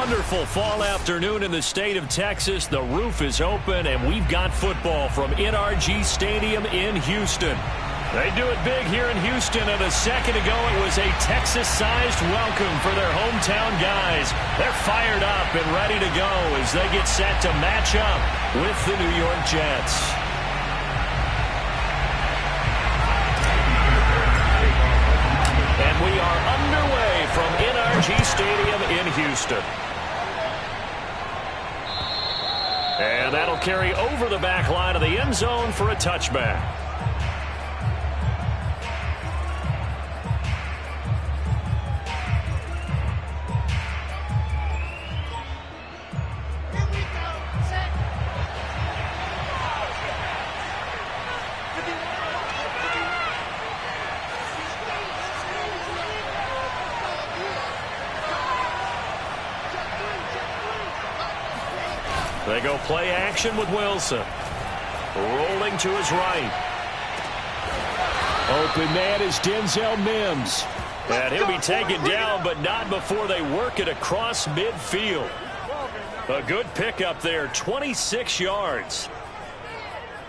wonderful fall afternoon in the state of Texas. The roof is open, and we've got football from NRG Stadium in Houston. They do it big here in Houston, and a second ago it was a Texas-sized welcome for their hometown guys. They're fired up and ready to go as they get set to match up with the New York Jets. And we are underway from NRG Stadium in Houston. And that'll carry over the back line of the end zone for a touchback. They go play action with Wilson. Rolling to his right. Open man is Denzel Mims. And he'll be taken down, but not before they work it across midfield. A good pickup there, 26 yards.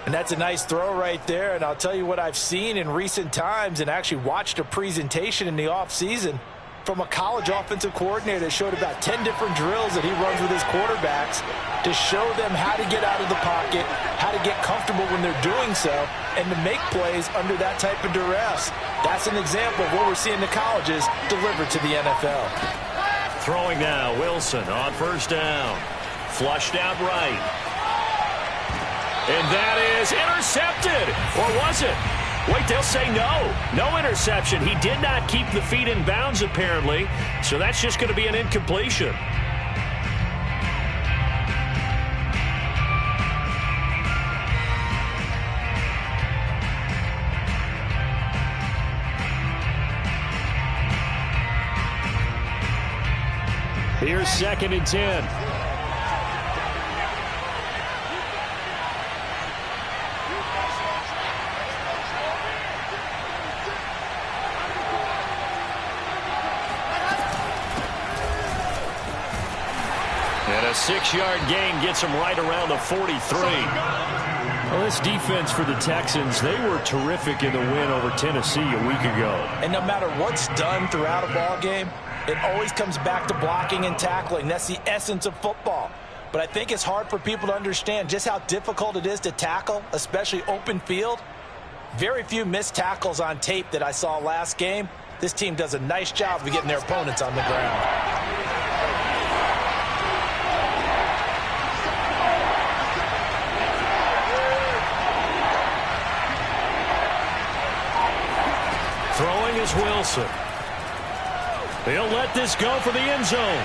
And that's a nice throw right there. And I'll tell you what I've seen in recent times and actually watched a presentation in the offseason from a college offensive coordinator that showed about 10 different drills that he runs with his quarterbacks to show them how to get out of the pocket, how to get comfortable when they're doing so, and to make plays under that type of duress. That's an example of what we're seeing the colleges deliver to the NFL. Throwing now, Wilson on first down. Flushed out right. And that is intercepted. Or was it? Wait, they'll say no. No interception. He did not keep the feet in bounds, apparently. So that's just going to be an incompletion. Here's 2nd and 10. And a 6-yard gain gets them right around the 43. Well, this defense for the Texans, they were terrific in the win over Tennessee a week ago. And no matter what's done throughout a ball game, it always comes back to blocking and tackling. That's the essence of football. But I think it's hard for people to understand just how difficult it is to tackle, especially open field. Very few missed tackles on tape that I saw last game. This team does a nice job of getting their opponents on the ground. Throwing is Wilson. They'll let this go for the end zone.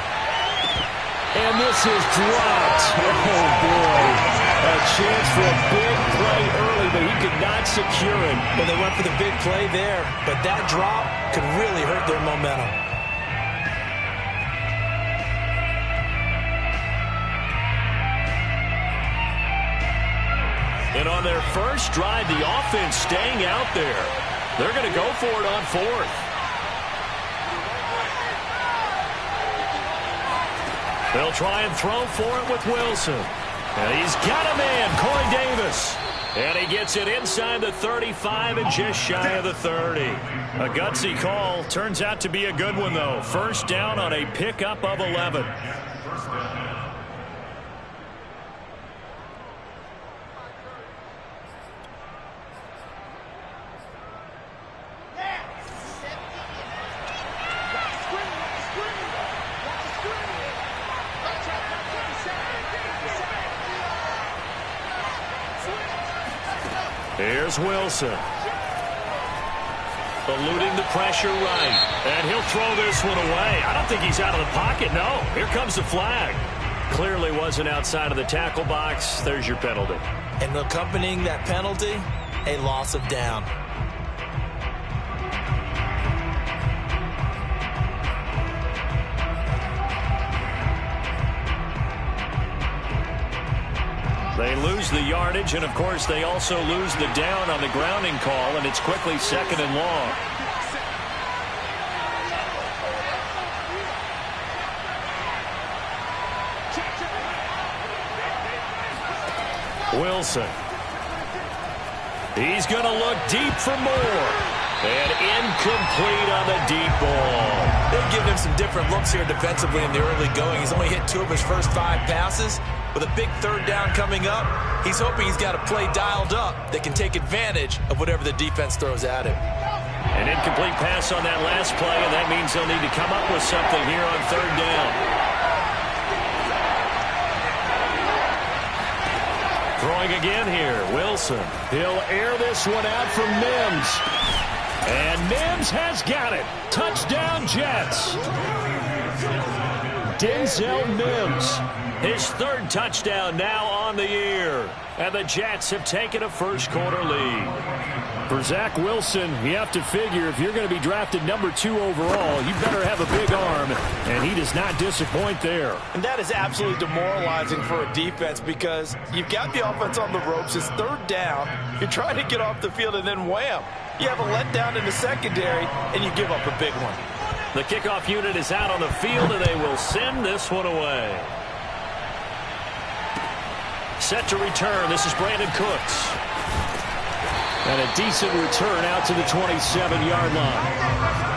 And this is dropped. Oh, boy. A chance for a big play early, but he could not secure it. Well, they went for the big play there, but that drop could really hurt their momentum. And on their first drive, the offense staying out there. They're going to go for it on 4th. They'll try and throw for it with Wilson. And he's got a man, Corey Davis. And he gets it inside the 35 and just shy of the 30. A gutsy call. Turns out to be a good one, though. First down on a pickup of 11. Here's Wilson. Eluding the pressure right. And he'll throw this one away. I don't think he's out of the pocket, no. Here comes the flag. Clearly wasn't outside of the tackle box. There's your penalty. And accompanying that penalty, a loss of down. They lose the yardage, and, of course, they also lose the down on the grounding call, and it's quickly 2nd and long. Wilson. He's going to look deep for more. And incomplete on the deep ball. They've given him some different looks here defensively in the early going. He's only hit 2 of his first 5 passes. With a big 3rd down coming up, he's hoping he's got a play dialed up that can take advantage of whatever the defense throws at him. An incomplete pass on that last play, and that means they'll need to come up with something here on 3rd down. Throwing again here, Wilson. He'll air this one out from Mims. And Mims has got it. Touchdown, Jets. Denzel Mims. His 3rd touchdown now on the year. And the Jets have taken a first-quarter lead. For Zach Wilson, you have to figure if you're going to be drafted number 2 overall, you better have a big arm, and he does not disappoint there. And that is absolutely demoralizing for a defense because you've got the offense on the ropes. It's 3rd down. You're trying to get off the field, and then wham. You have a letdown in the secondary, and you give up a big one. The kickoff unit is out on the field, and they will send this one away. Set to return. This is Brandon Cooks. And a decent return out to the 27-yard line.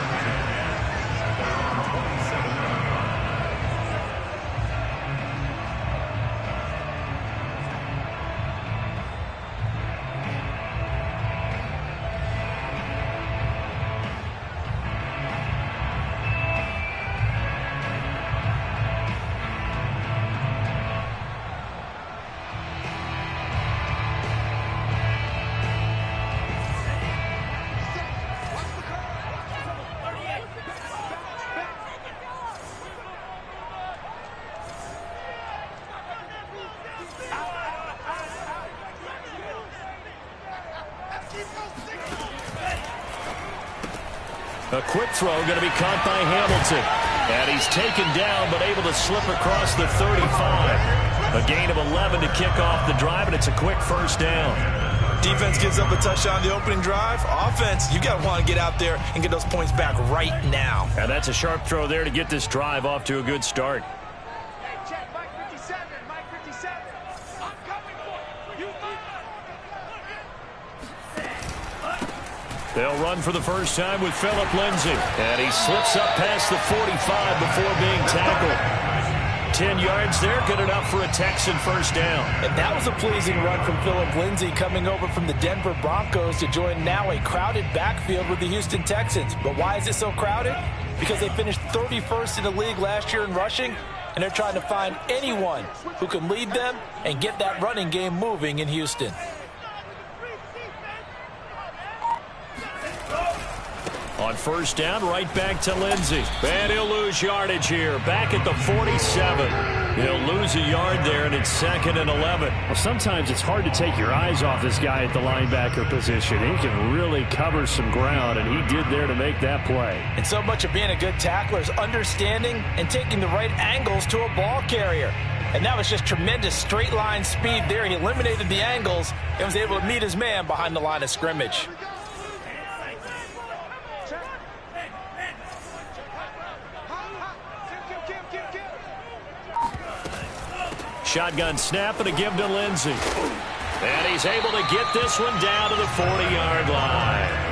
A quick throw going to be caught by Hamilton. And he's taken down but able to slip across the 35. A gain of 11 to kick off the drive, and it's a quick first down. Defense gives up a touchdown the opening drive. Offense, you got to want to get out there and get those points back right now. And that's a sharp throw there to get this drive off to a good start. Check, Mike 57, Mike 57. I'm coming for you. They'll run for the first time with Phillip Lindsay. And he slips up past the 45 before being tackled. 10 yards there, good enough for a Texan first down. And that was a pleasing run from Phillip Lindsay coming over from the Denver Broncos to join now a crowded backfield with the Houston Texans. But why is it so crowded? Because they finished 31st in the league last year in rushing, and they're trying to find anyone who can lead them and get that running game moving in Houston. On first down, right back to Lindsay. And he'll lose yardage here. Back at the 47. He'll lose a yard there, and it's 2nd and 11. Well, sometimes it's hard to take your eyes off this guy at the linebacker position. He can really cover some ground, and he did there to make that play. And so much of being a good tackler is understanding and taking the right angles to a ball carrier. And that was just tremendous straight line speed there. He eliminated the angles and was able to meet his man behind the line of scrimmage. Shotgun snap and a give to Lindsay. And he's able to get this one down to the 40-yard line.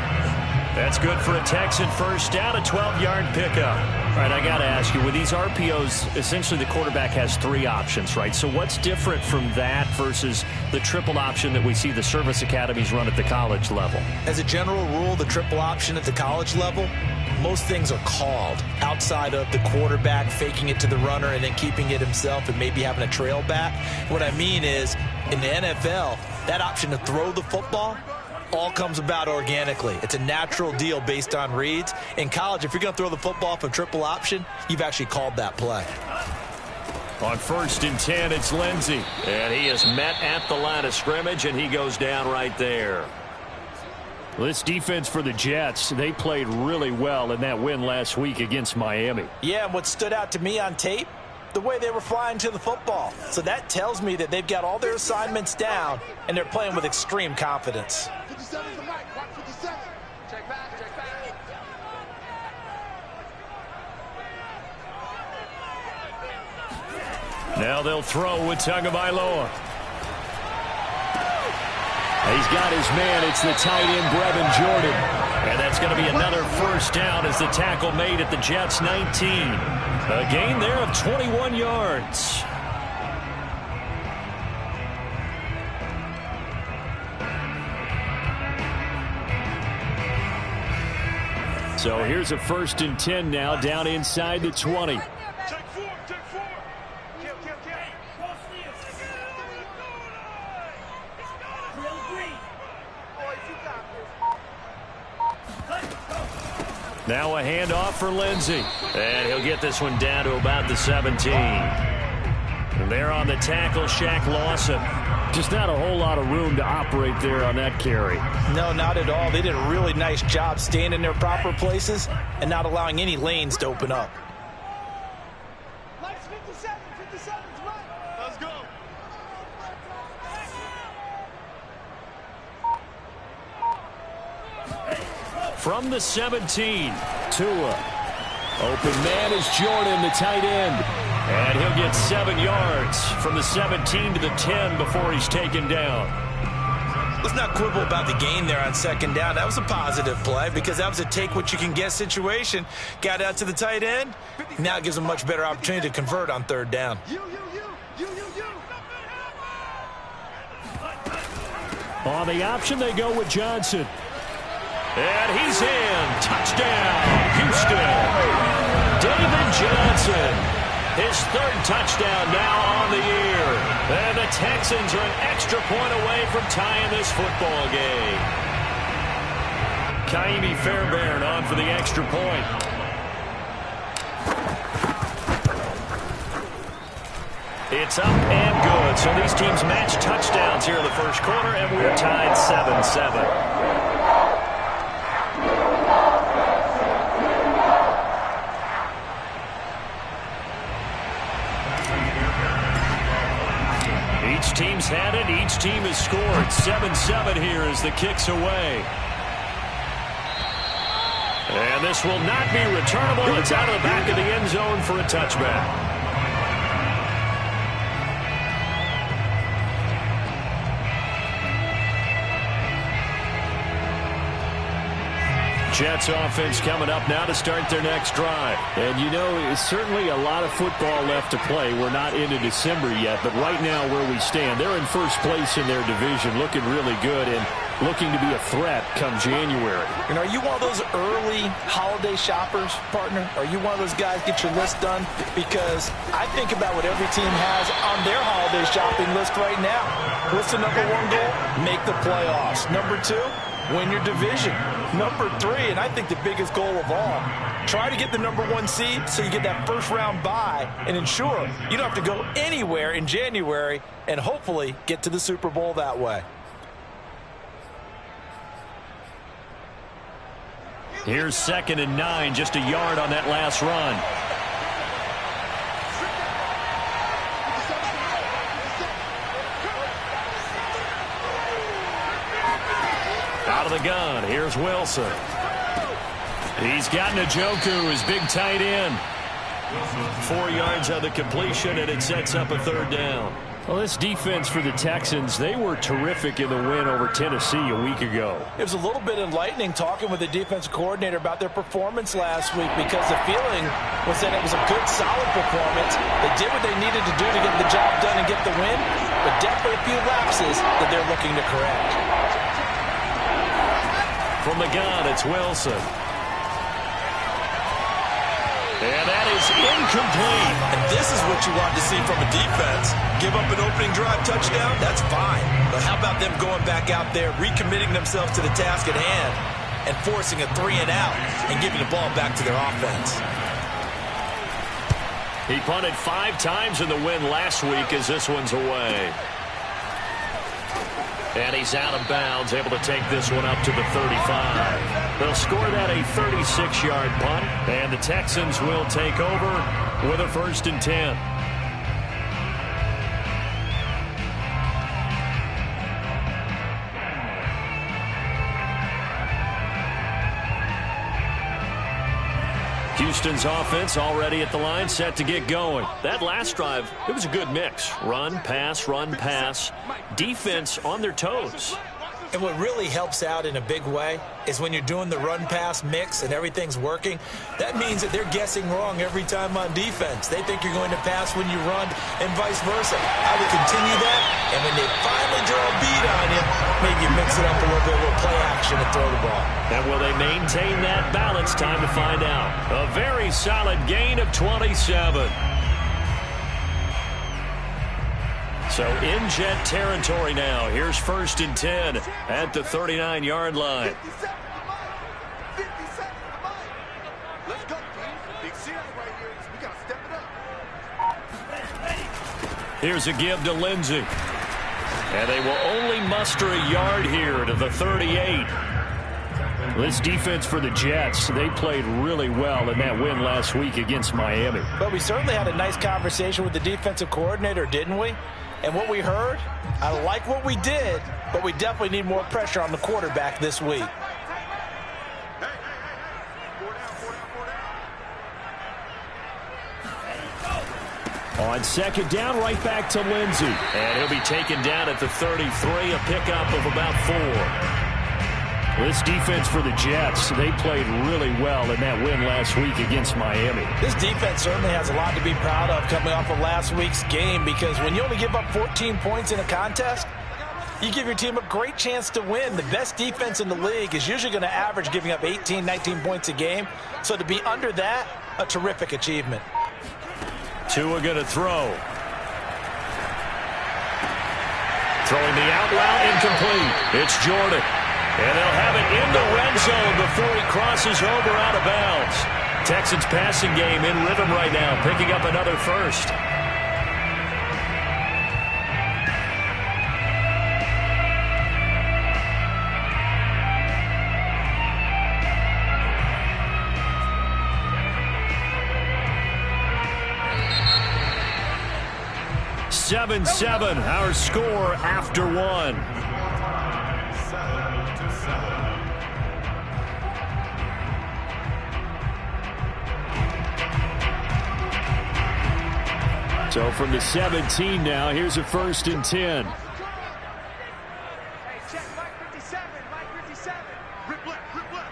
That's good for a Texan first down, a 12-yard pickup. All right, I got to ask you, with these RPOs, essentially the quarterback has 3 options, right? So what's different from that versus the triple option that we see the service academies run at the college level? As a general rule, the triple option at the college level, most things are called outside of the quarterback faking it to the runner and then keeping it himself and maybe having a trail back. What I mean is, in the NFL, that option to throw the football all comes about organically. It's a natural deal based on reads. In college, if you're going to throw the football from triple option, you've actually called that play. On 1st and 10, it's Lindsay. And he is met at the line of scrimmage, and he goes down right there. Well, this defense for the Jets, they played really well in that win last week against Miami. Yeah, and what stood out to me on tape, the way they were flying to the football. So that tells me that they've got all their assignments down, and they're playing with extreme confidence. 57 is the mic. Watch 57. Check back, check back. Now they'll throw with Tagovailoa. He's got his man. It's the tight end, Brevin Jordan. And that's going to be another first down as the tackle made at the Jets' 19. A gain there of 21 yards. So here's a 1st and 10 now, down inside the 20. Now a handoff for Lindsey. And he'll get this one down to about the 17. And there on the tackle, Shaq Lawson. Just not a whole lot of room to operate there on that carry. No, not at all. They did a really nice job staying in their proper places and not allowing any lanes to open up. Lights 57, 57's right. Let's go. From the 17, Tua. Open man is Jordan, the tight end. And he'll get 7 yards from the 17 to the 10 before he's taken down. Let's not quibble about the gain there on 2nd down. That was a positive play because that was a take-what-you-can-get situation. Got out to the tight end. Now it gives him a much better opportunity to convert on 3rd down. On the option, they go with Johnson. And he's in. Touchdown, Houston. David Johnson. His 3rd touchdown now on the year. And the Texans are an extra point away from tying this football game. Kaimi Fairbairn on for the extra point. It's up and good. So these teams match touchdowns here in the 1st quarter, and we're tied 7-7. Each team's had it. Each team has scored. 7-7 here as the kick's away. And this will not be returnable. It's out of the back of the end zone for a touchback. Jets offense coming up now to start their next drive. And you know, it's certainly a lot of football left to play. We're not into December yet, but right now where we stand, they're in 1st place in their division, looking really good and looking to be a threat come January. And are you one of those early holiday shoppers, partner? Are you one of those guys get your list done? Because I think about what every team has on their holiday shopping list right now. What's the number 1 goal? Make the playoffs. Number 2? Win your division. Number 3, and I think the biggest goal of all, try to get the number 1 seed so you get that 1st round bye and ensure you don't have to go anywhere in January and hopefully get to the Super Bowl that way. Here's 2nd and 9, just a yard on that last run. Out of the gun, here's Wilson. He's got Njoku, his big tight end. 4 yards on the completion, and it sets up a 3rd down. Well, this defense for the Texans, they were terrific in the win over Tennessee a week ago. It was a little bit enlightening talking with the defensive coordinator about their performance last week because the feeling was that it was a good, solid performance. They did what they needed to do to get the job done and get the win, but definitely a few lapses that they're looking to correct. From the gun, it's Wilson. And that is incomplete. And this is what you want to see from a defense. Give up an opening drive touchdown, that's fine. But how about them going back out there, recommitting themselves to the task at hand, and forcing a 3-and-out and giving the ball back to their offense? He punted 5 times in the win last week as this one's away. And he's out of bounds, able to take this one up to the 35. They'll score that a 36-yard punt, and the Texans will take over with a 1st and 10. Houston's offense already at the line, set to get going. That last drive, it was a good mix. Run, pass, run, pass. Defense on their toes. And what really helps out in a big way is when you're doing the run-pass mix and everything's working, that means that they're guessing wrong every time on defense. They think you're going to pass when you run and vice versa. I would continue that, and when they finally draw a beat on you, maybe you mix it up a little bit, a little play action and throw the ball. And will they maintain that balance? Time to find out. A very solid gain of 27. So in Jet territory now. Here's 1st and 10 at the 39-yard line. 50 seconds to Mike. 50 seconds to Mike. Let's go, team. Big series right here. We got to step it up. Here's a give to Lindsey. And they will only muster a yard here to the 38. This defense for the Jets, they played really well in that win last week against Miami. But we certainly had a nice conversation with the defensive coordinator, didn't we? And what we heard, I like what we did, but we definitely need more pressure on the quarterback this week. On 2nd down, right back to Lindsey. And he'll be taken down at the 33, a pickup of about 4. This defense for the Jets, they played really well in that win last week against Miami. This defense certainly has a lot to be proud of coming off of last week's game, because when you only give up 14 points in a contest, you give your team a great chance to win. The best defense in the league is usually going to average giving up 18, 19 points a game. So to be under that, a terrific achievement. Tua going to throw. Throwing the out route, incomplete. It's Jordan. And they'll have it in the red zone before he crosses over out of bounds. Texans passing game in rhythm right now, picking up another first. (7-7) our score after one. So from the 17 now, here's a 1st and 10. Hey, check Mike 57. Mike 57. Rip left, rip left.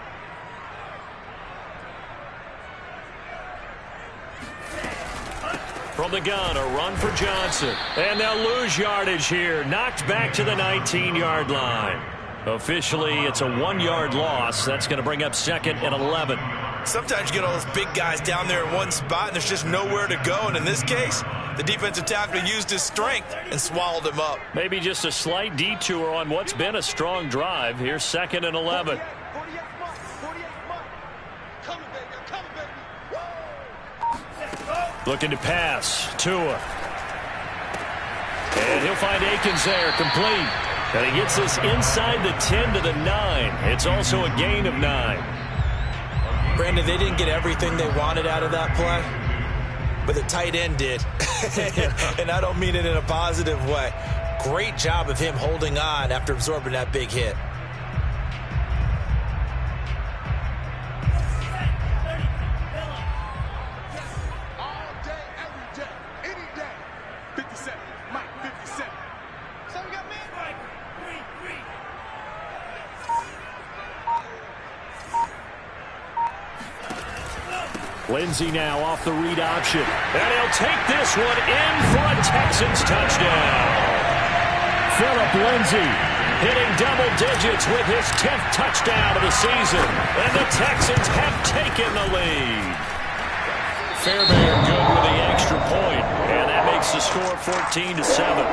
From the gun, a run for Johnson. And they'll lose yardage here. Knocked back to the 19-yard line. Officially, it's a 1-yard loss. That's going to bring up 2nd and 11. Sometimes you get all those big guys down there in one spot, and there's just nowhere to go. And in this case, the defensive tackle used his strength and swallowed him up. Maybe just a slight detour on what's been a strong drive. Here's 2nd and 11. 48 Mike. 48 Mike. Coming, baby. I'm coming, baby. Looking to pass. Tua. And he'll find Akins there, complete. And he gets this inside the 10 to the 9. It's also a gain of 9. Brandon, they didn't get everything they wanted out of that play, but the tight end did. And I don't mean it in a positive way. Great job of him holding on after absorbing that big hit. All day, every day, any day. 57. Mike 57. So we got me. Mike. Green. Lindsey now off the read option. And he'll take this one in for a Texans touchdown. Phillip Lindsay hitting double digits with his 10th touchdown of the season. And the Texans have taken the lead. Fairbairn good with the extra point. And that makes the score 14-7.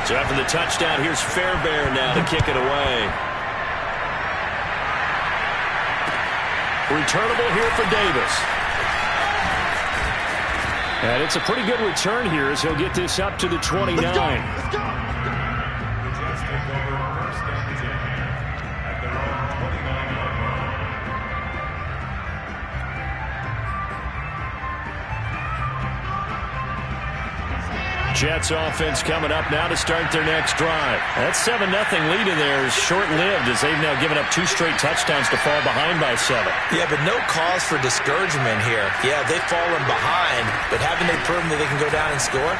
So after the touchdown, here's Fairbairn now to kick it away. Returnable here for Davis. And it's a pretty good return here as he'll get this up to the 29. Let's go. Jets offense coming up now to start their next drive. That 7-0 lead in there is short-lived as they've now given up 2 straight touchdowns to fall behind by 7. Yeah, but no cause for discouragement here. Yeah, they've fallen behind, but haven't they proven that they can go down and score?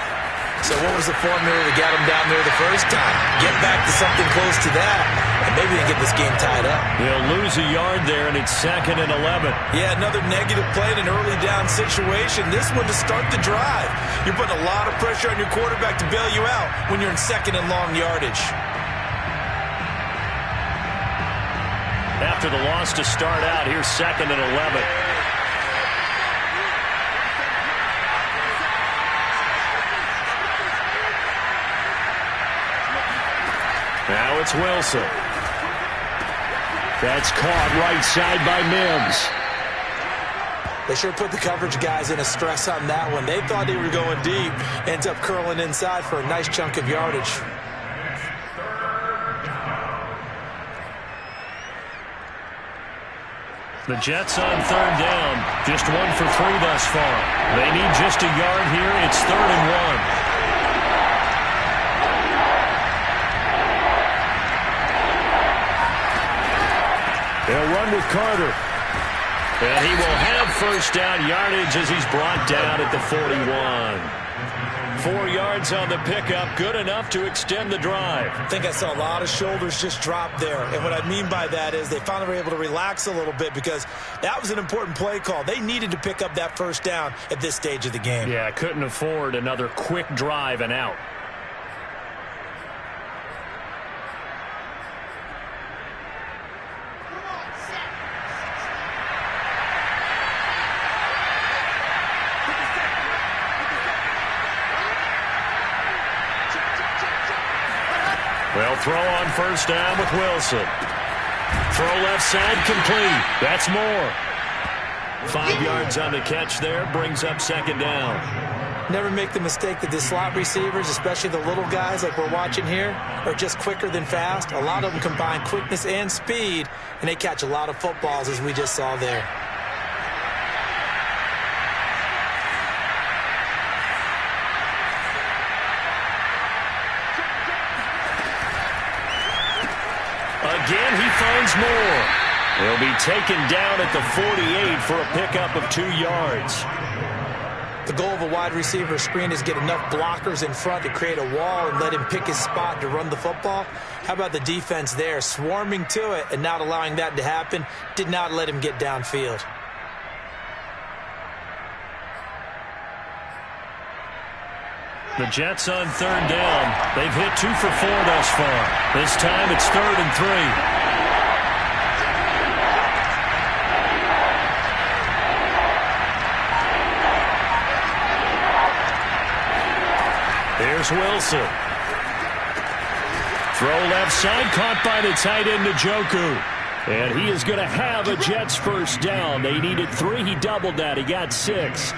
So what was the formula that got them down there the first time? Get back to something close to that, and maybe they get this game tied up. They'll lose a yard there, and it's 2nd and 11. Yeah, another negative play in an early down situation. This one to start the drive. You're putting a lot of pressure on your quarterback to bail you out when you're in 2nd and long yardage. After the loss to start out, here's 2nd and 11. Now it's Wilson. That's caught right side by Mims. They sure put the coverage guys in a stress on that one. They thought they were going deep. Ends up curling inside for a nice chunk of yardage. The Jets on 3rd down. Just 1 for 3 thus far. They need just a yard here. It's 3rd and 1. They'll run with Carter. And he will have first down yardage as he's brought down at the 41. 4 yards on the pickup, good enough to extend the drive. I think I saw a lot of shoulders just drop there. And what I mean by that is they finally were able to relax a little bit because that was an important play call. They needed to pick up that first down at this stage of the game. Yeah, couldn't afford another quick drive and out. They'll throw on first down with Wilson. Throw left side complete. That's more. 5 yards on the catch there. Brings up 2nd down. Never make the mistake that the slot receivers, especially the little guys like we're watching here, are just quicker than fast. A lot of them combine quickness and speed, and they catch a lot of footballs as we just saw there. Again, he finds more. He'll be taken down at the 48 for a pickup of 2 yards. The goal of a wide receiver screen is get enough blockers in front to create a wall and let him pick his spot to run the football. How about the defense there, swarming to it and not allowing that to happen? Did not let him get downfield. The Jets on 3rd down. They've hit 2 for 4 thus far. This time it's 3rd and 3. Here's Wilson. Throw left side, caught by the tight end Njoku. And he is going to have a Jets first down. They needed 3. He doubled that. He got 6.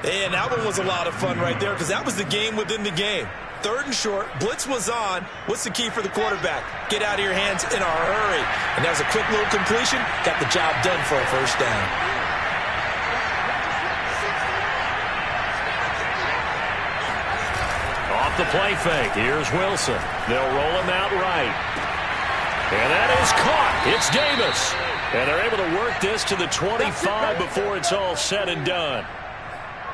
And that one was a lot of fun right there because that was the game within the game. 3rd and short, blitz was on. What's the key for the quarterback? Get out of your hands in a hurry. And that was a quick little completion. Got the job done for a first down. Off the play fake, here's Wilson. They'll roll him out right. And that is caught. It's Davis. And they're able to work this to the 25 before it's all said and done.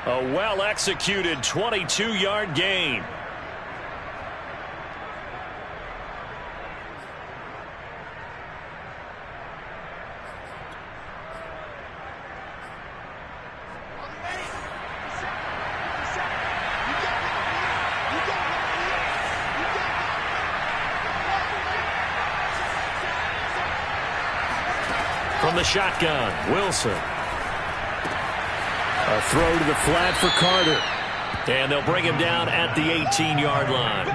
A well-executed 22-yard gain. From the shotgun, Wilson. A throw to the flat for Carter. And they'll bring him down at the 18-yard line.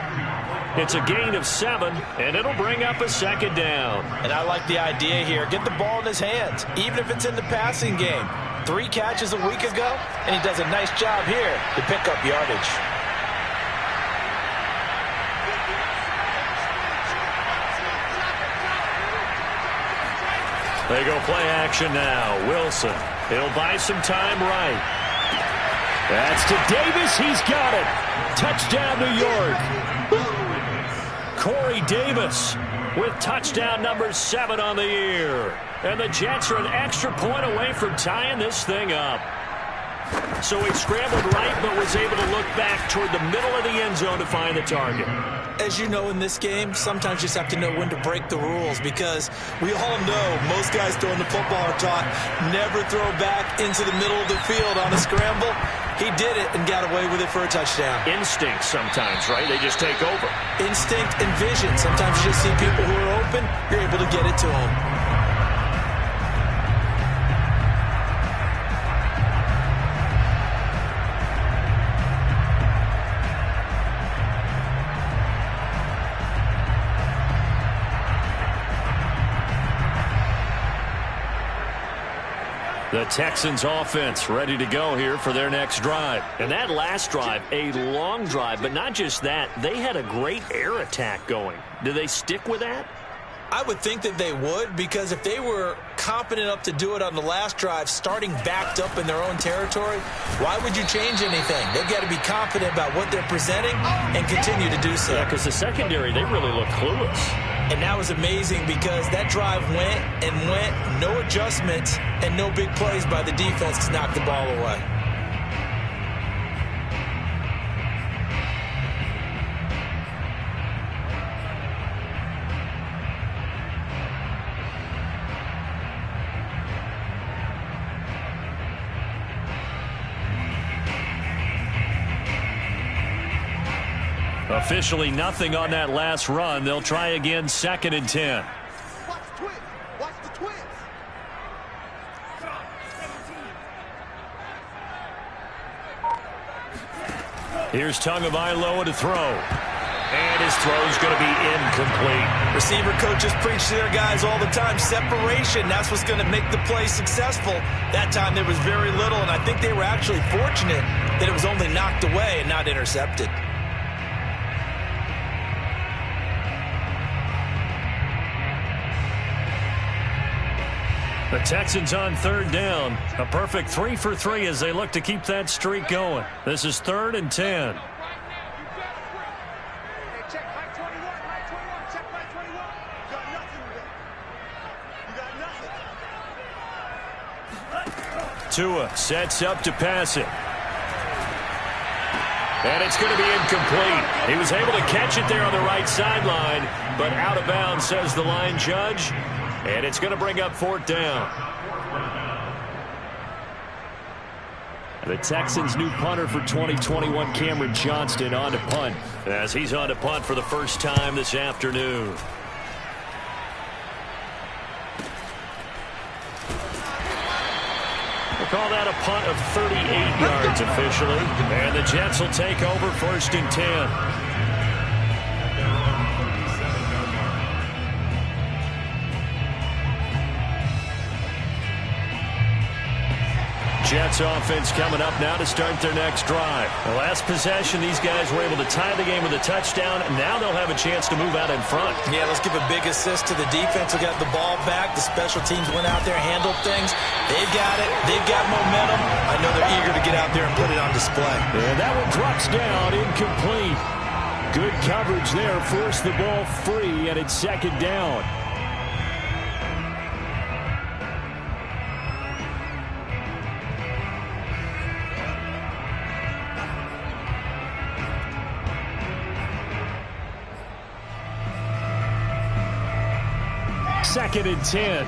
It's a gain of 7, and it'll bring up a 2nd down. And I like the idea here. Get the ball in his hands, even if it's in the passing game. 3 catches a week ago, and he does a nice job here to pick up yardage. They go play action now. Wilson. He'll buy some time right. That's to Davis. He's got it. Touchdown, New York. Corey Davis with touchdown number 7 on the year. And the Jets are an extra point away from tying this thing up. So he scrambled right, but was able to look back toward the middle of the end zone to find the target. As you know, in this game, sometimes you just have to know when to break the rules, because we all know most guys throwing the football are taught never throw back into the middle of the field on a scramble. He did it and got away with it for a touchdown. Instinct sometimes, right? They just take over. Instinct and vision. Sometimes you just see people who are open, you're able to get it to them. The Texans offense ready to go here for their next drive. And that last drive, a long drive, but not just that. They had a great air attack going. Do they stick with that? I would think that they would, because if they were competent enough to do it on the last drive, starting backed up in their own territory, why would you change anything? They've got to be confident about what they're presenting and continue to do so. Yeah, because the secondary, they really look clueless. And that was amazing, because that drive went and went, no adjustments and no big plays by the defense to knock the ball away. Officially nothing on that last run. They'll try again, 2nd and 10. Watch the twins. Watch the twins. Here's Tagovailoa to throw. And his throw's going to be incomplete. Receiver coaches preach to their guys all the time. Separation, that's what's going to make the play successful. That time there was very little, and I think they were actually fortunate that it was only knocked away and not intercepted. The Texans on 3rd down. A perfect 3 for 3 as they look to keep that streak going. This is 3rd and 10. Check high 21, high 21, check high 21. You got nothing with that. You got nothing. Tua sets up to pass it. And it's going to be incomplete. He was able to catch it there on the right sideline, but out of bounds, says the line judge. And it's going to bring up 4th down. The Texans' new punter for 2021, Cameron Johnston, on to punt, as he's on to punt for the first time this afternoon. We'll call that a punt of 38 yards officially. And the Jets will take over 1st and 10. Jets offense coming up now to start their next drive. The last possession, these guys were able to tie the game with a touchdown, and now they'll have a chance to move out in front. Yeah, let's give a big assist to the defense who got the ball back. The special teams went out there, handled things. They've got it. They've got momentum. I know they're eager to get out there and put it on display. And that one drops down, incomplete. Good coverage there, forced the ball free, and it's 2nd down. Second and 10.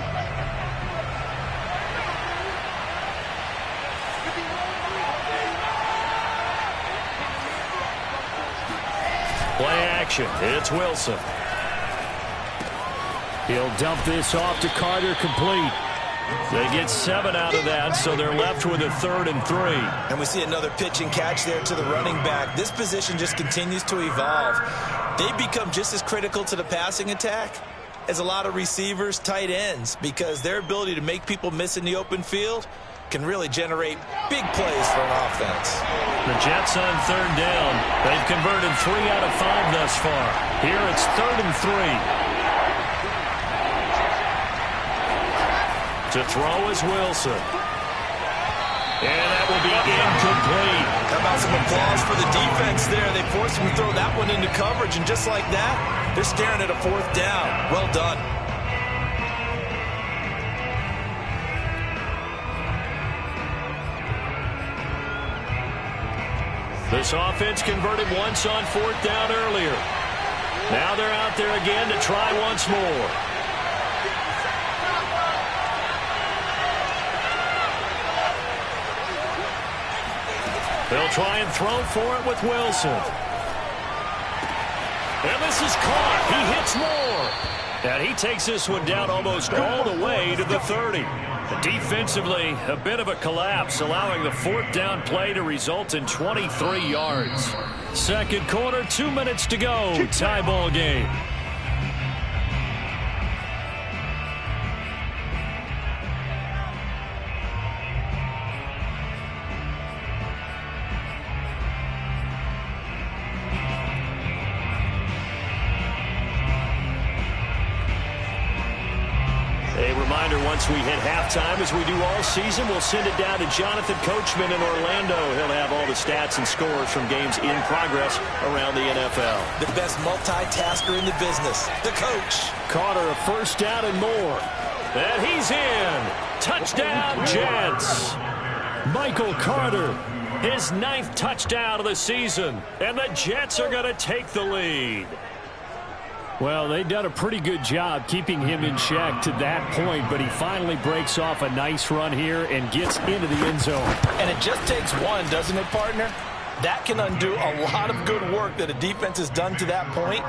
Play action. It's Wilson. He'll dump this off to Carter, complete. They get 7 out of that, so they're left with a 3rd and 3. And we see another pitch and catch there to the running back. This position just continues to evolve. They become just as critical to the passing attack as a lot of receivers, tight ends, because their ability to make people miss in the open field can really generate big plays for an offense. The Jets on 3rd down. They've converted 3 out of 5 thus far. Here it's 3rd and 3. To throw is Wilson. And that will be incomplete. How about some applause for the defense there? They forced him to throw that one into coverage, and just like that, they're staring at a 4th down. Well done. This offense converted once on 4th down earlier. Now they're out there again to try once more. They'll try and throw for it with Wilson. And this is caught. He hits more. And he takes this one down almost all the way to the 30. Defensively, a bit of a collapse, allowing the 4th down play to result in 23 yards. Second quarter, 2 minutes to go. Tie ball game. Once we hit halftime, as we do all season, we'll send it down to Jonathan Coachman in Orlando. He'll have all the stats and scores from games in progress around the NFL. The best multitasker in the business, the coach. Carter, a 1st down and more. And he's in. Touchdown, Jets. Michael Carter, his 9th touchdown of the season. And the Jets are going to take the lead. Well, they've done a pretty good job keeping him in check to that point, but he finally breaks off a nice run here and gets into the end zone. And it just takes one, doesn't it, partner? That can undo a lot of good work that a defense has done to that point.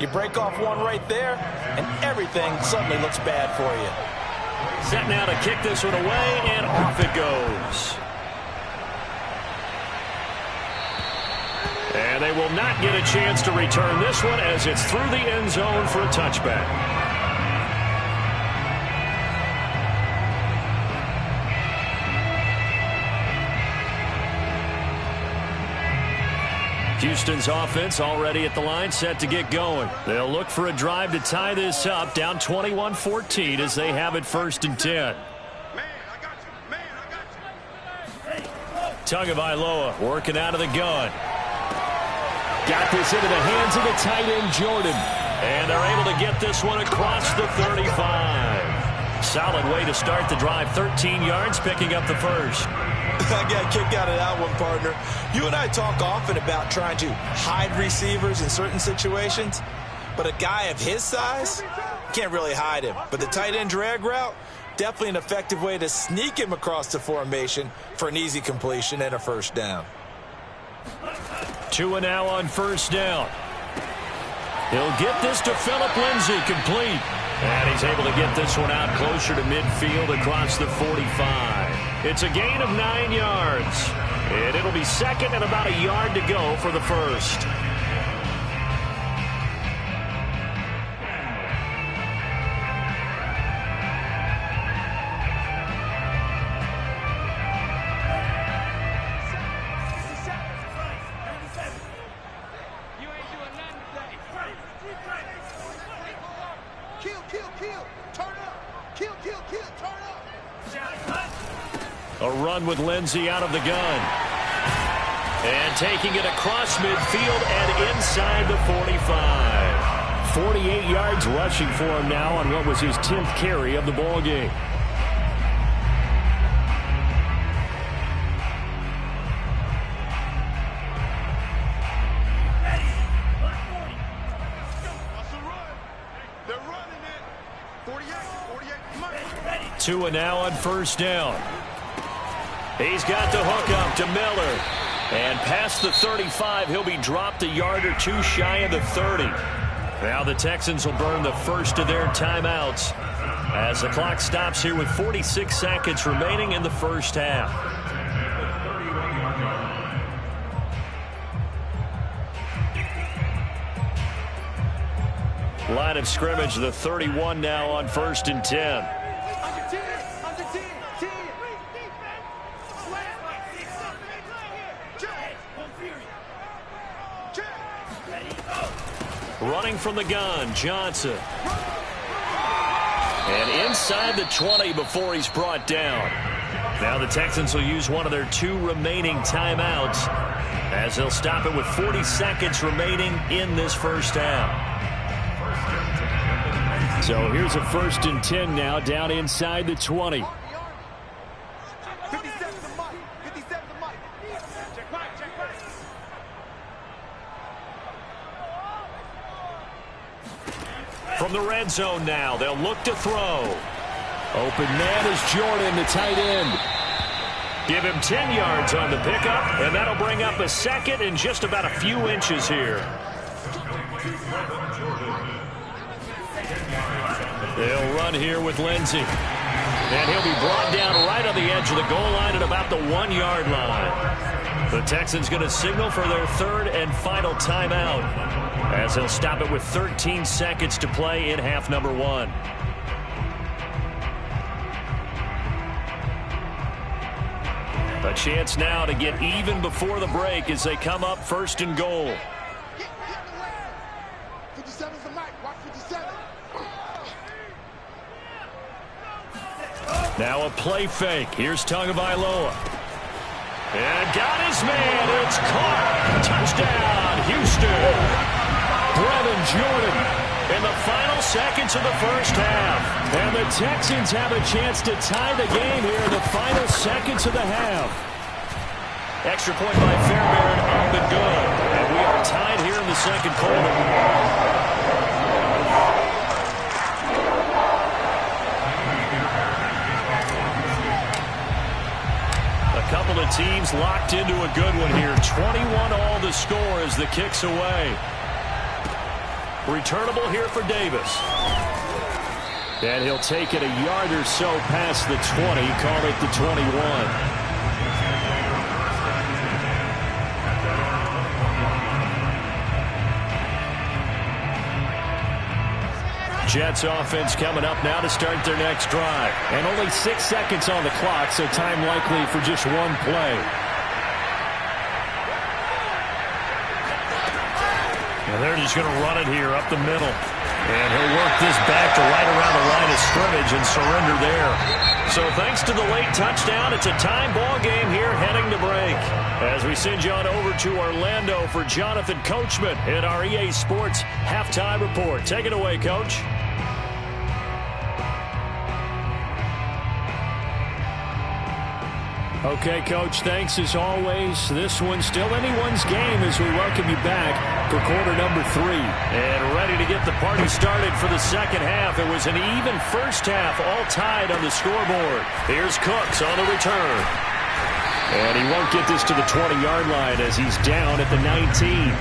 You break off one right there, and everything suddenly looks bad for you. Set now to kick this one away, and off it goes. And they will not get a chance to return this one as it's through the end zone for a touchback. Houston's offense already at the line, set to get going. They'll look for a drive to tie this up, down 21-14 as they have it 1st and 10. Tagovailoa working out of the gun. Got this into the hands of the tight end, Jordan. And they're able to get this one across the 35. Solid way to start the drive. 13 yards, picking up the first. I got a kick out of that one, partner. You and I talk often about trying to hide receivers in certain situations. But a guy of his size, can't really hide him. But the tight end drag route, definitely an effective way to sneak him across the formation for an easy completion and a 1st down. 2 now on 1st down. He'll get this to Phillip Lindsay, complete. And he's able to get this one out closer to midfield across the 45. It's a gain of 9 yards. And it'll be 2nd and about a yard to go for the 1st. A run with Lindsay out of the gun. And taking it across midfield and inside the 45. 48 yards rushing for him now on what was his 10th carry of the ball game. They're running it. 48. 2 now on 1st down. He's got the hook up to Miller. And past the 35, he'll be dropped a yard or 2 shy of the 30. Now the Texans will burn the first of their timeouts as the clock stops here with 46 seconds remaining in the 1st half. Line of scrimmage, the 31 now on 1st and 10. Running from the gun, Johnson. And inside the 20 before he's brought down. Now the Texans will use one of their 2 remaining timeouts as they'll stop it with 40 seconds remaining in this first half. So here's a 1st and 10 now, down inside the 20. 57 to Mike. 57 to Mike. Check Mike. Check Mike. From the red zone now, they'll look to throw. Open man is Jordan, the tight end. Give him 10 yards on the pickup, and that'll bring up a 2nd and just about a few inches here. They'll run here with Lindsey. And he'll be brought down right on the edge of the goal line at about the 1-yard line. The Texans going to signal for their 3rd and final timeout as they'll stop it with 13 seconds to play in half number 1. A chance now to get even before the break as they come up 1st and goal. 57 to Mike. Watch 57. Now a play fake. Here's Tagovailoa. And got his man. It's caught. Touchdown, Houston. Brevin Jordan. In the final seconds of the first half. And the Texans have a chance to tie the game here in the final seconds of the half. Extra point by Fairbairn, up and good. And we are tied here in the second quarter. A couple of teams locked into a good one here. 21 all the score as the kick's away. Returnable here for Davis. And he'll take it a yard or so past the 20. Call it the 21. Jets offense coming up now to start their next drive. And only 6 seconds on the clock, so time likely for just one play. And they're just going to run it here up the middle. And he'll work this back to right around the line of scrimmage and surrender there. So thanks to the late touchdown, it's a time ball game here heading to break. As we send you on over to Orlando for Jonathan Coachman in our EA Sports Halftime Report. Take it away, Coach. Okay, Coach, thanks as always. This one's still anyone's game as we welcome you back for quarter number 3. And ready to get the party started for the second half. It was an even first half, all tied on the scoreboard. Here's Cooks on the return. And he won't get this to the 20-yard line as he's down at the 19.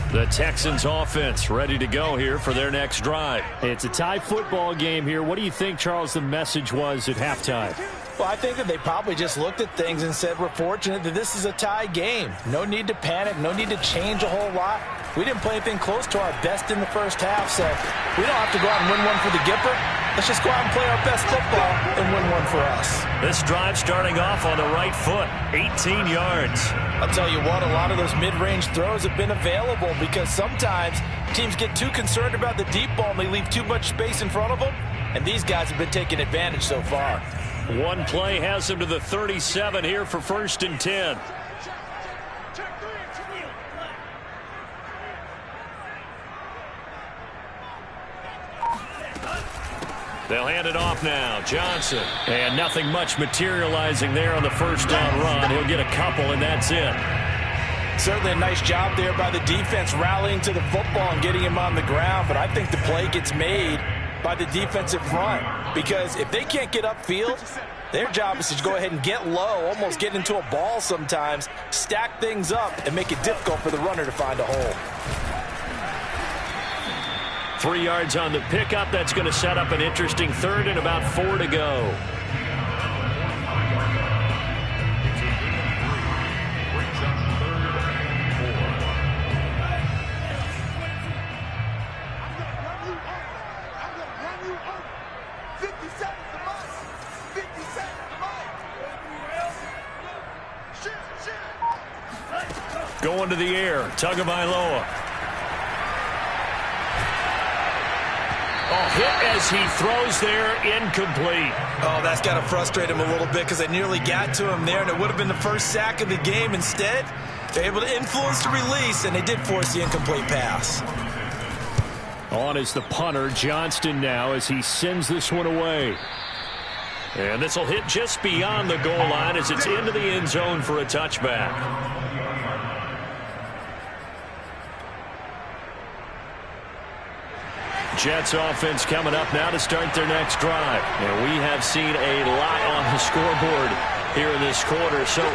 The Texans offense ready to go here for their next drive. It's a tie football game here. What do you think, Charles, the message was at halftime? Well, I think that they probably just looked at things and said, we're fortunate that this is a tie game. No need to panic. No need to change a whole lot. We didn't play anything close to our best in the first half, so we don't have to go out and win one for the Gipper. Let's just go out and play our best football and win one for us. This drive starting off on the right foot, 18 yards. I'll tell you what, a lot of those mid-range throws have been available because sometimes teams get too concerned about the deep ball and they leave too much space in front of them, and these guys have been taking advantage so far. One play has them to the 37 here for 1st and 10. They'll hand it off now. Johnson. And nothing much materializing there on the first down run. He'll get a couple, and that's it. Certainly a nice job there by the defense rallying to the football and getting him on the ground, but I think the play gets made by the defensive front because if they can't get upfield, their job is to go ahead and get low, almost get into a ball sometimes, stack things up, and make it difficult for the runner to find a hole. 3 yards on the pickup. That's going to set up an interesting third and about 4 to go. Going to the air. Tagovailoa. Oh, hit as he throws there. Incomplete. Oh, that's got to frustrate him a little bit because they nearly got to him there, and it would have been the first sack of the game. Instead, they're able to influence the release, and they did force the incomplete pass. On is the punter, Johnston, now as he sends this one away. And this will hit just beyond the goal line as it's into the end zone for a touchback. Jets offense coming up now to start their next drive. And we have seen a lot on the scoreboard here in this quarter. So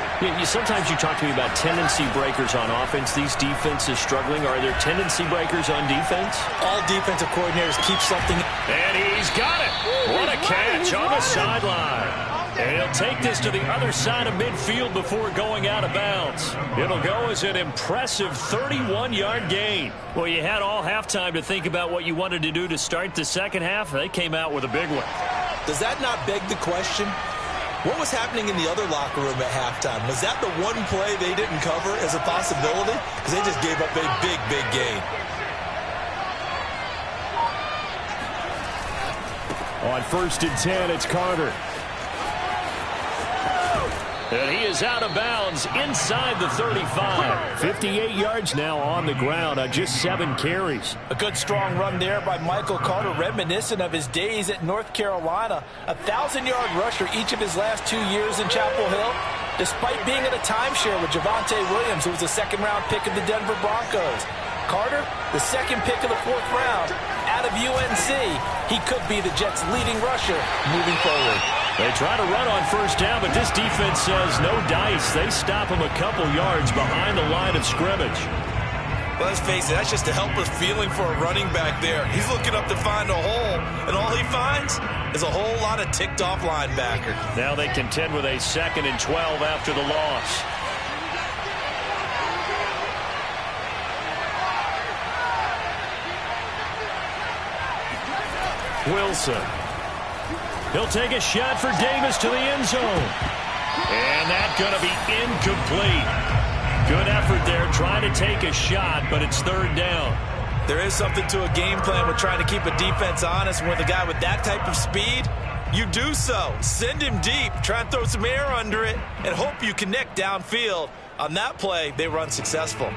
sometimes you talk to me about tendency breakers on offense. These defenses struggling. Are there tendency breakers on defense? All defensive coordinators keep something. And he's got it. What a catch on the sideline. And he'll take this to the other side of midfield before going out of bounds. It'll go as an impressive 31-yard gain. Well, you had all halftime to think about what you wanted to do to start the second half. They came out with a big one. Does that not beg the question? What was happening in the other locker room at halftime? Was that the one play they didn't cover as a possibility? Because they just gave up a big, big gain. On 1st and 10, it's Carter. And he is out of bounds inside the 35. 58 yards now on the ground on just 7 carries. A good strong run there by Michael Carter, reminiscent of his days at North Carolina. A 1,000-yard rusher each of his last 2 years in Chapel Hill, despite being in a timeshare with Javonte Williams, who was a second-round pick of the Denver Broncos. Carter, the second pick of the 4th round, out of UNC. He could be the Jets' leading rusher moving forward. They try to run on first down, but this defense says no dice. They stop him a couple yards behind the line of scrimmage. Well, let's face it, that's just a helpless feeling for a running back there. He's looking up to find a hole, and all he finds is a whole lot of ticked-off linebacker. Now they contend with a 2nd and 12 after the loss. Wilson. He'll take a shot for Davis to the end zone. And that's going to be incomplete. Good effort there trying to take a shot, but it's 3rd down. There is something to a game plan with trying to keep a defense honest. And with a guy with that type of speed, you do so. Send him deep, try and throw some air under it, and hope you connect downfield. On that play, they run successful.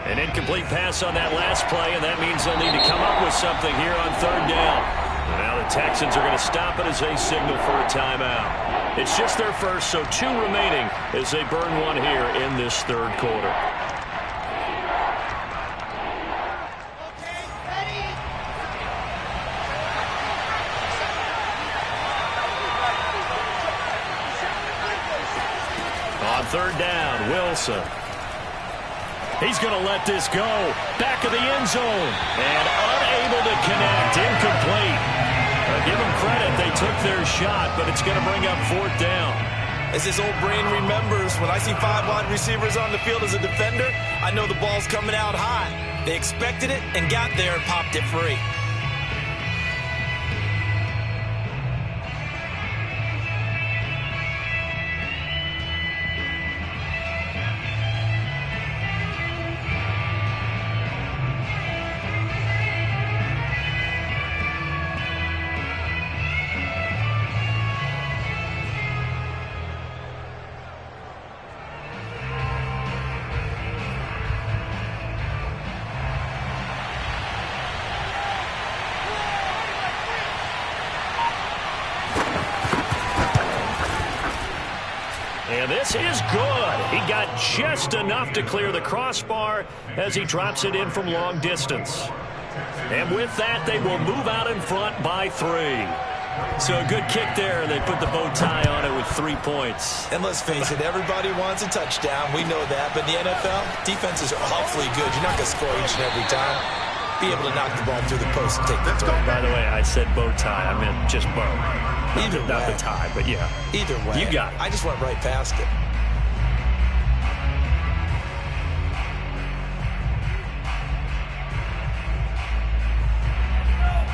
An incomplete pass on that last play, and that means they'll need to come up with something here on 3rd down. And now the Texans are going to stop it as they signal for a timeout. It's just their first, so 2 remaining as they burn one here in this 3rd quarter. On 3rd down, Wilson. He's going to let this go. Back of the end zone. And unable to connect. Incomplete. Give them credit. They took their shot, but it's going to bring up 4th down. As his old brain remembers, when I see 5 wide receivers on the field as a defender, I know the ball's coming out high. They expected it and got there and popped it free. And this is good. He got just enough to clear the crossbar as he drops it in from long distance. And with that, they will move out in front by 3. So a good kick there. They put the bow tie on it with 3 points. And let's face it, everybody wants a touchdown. We know that. But in the NFL, defenses are awfully good. You're not going to score each and every time. Be able to knock the ball through the post and take the throw. By the way, I said bow tie. I meant just bow. Either way. Not the tie, but yeah. Either way. You got it. I just went right past it.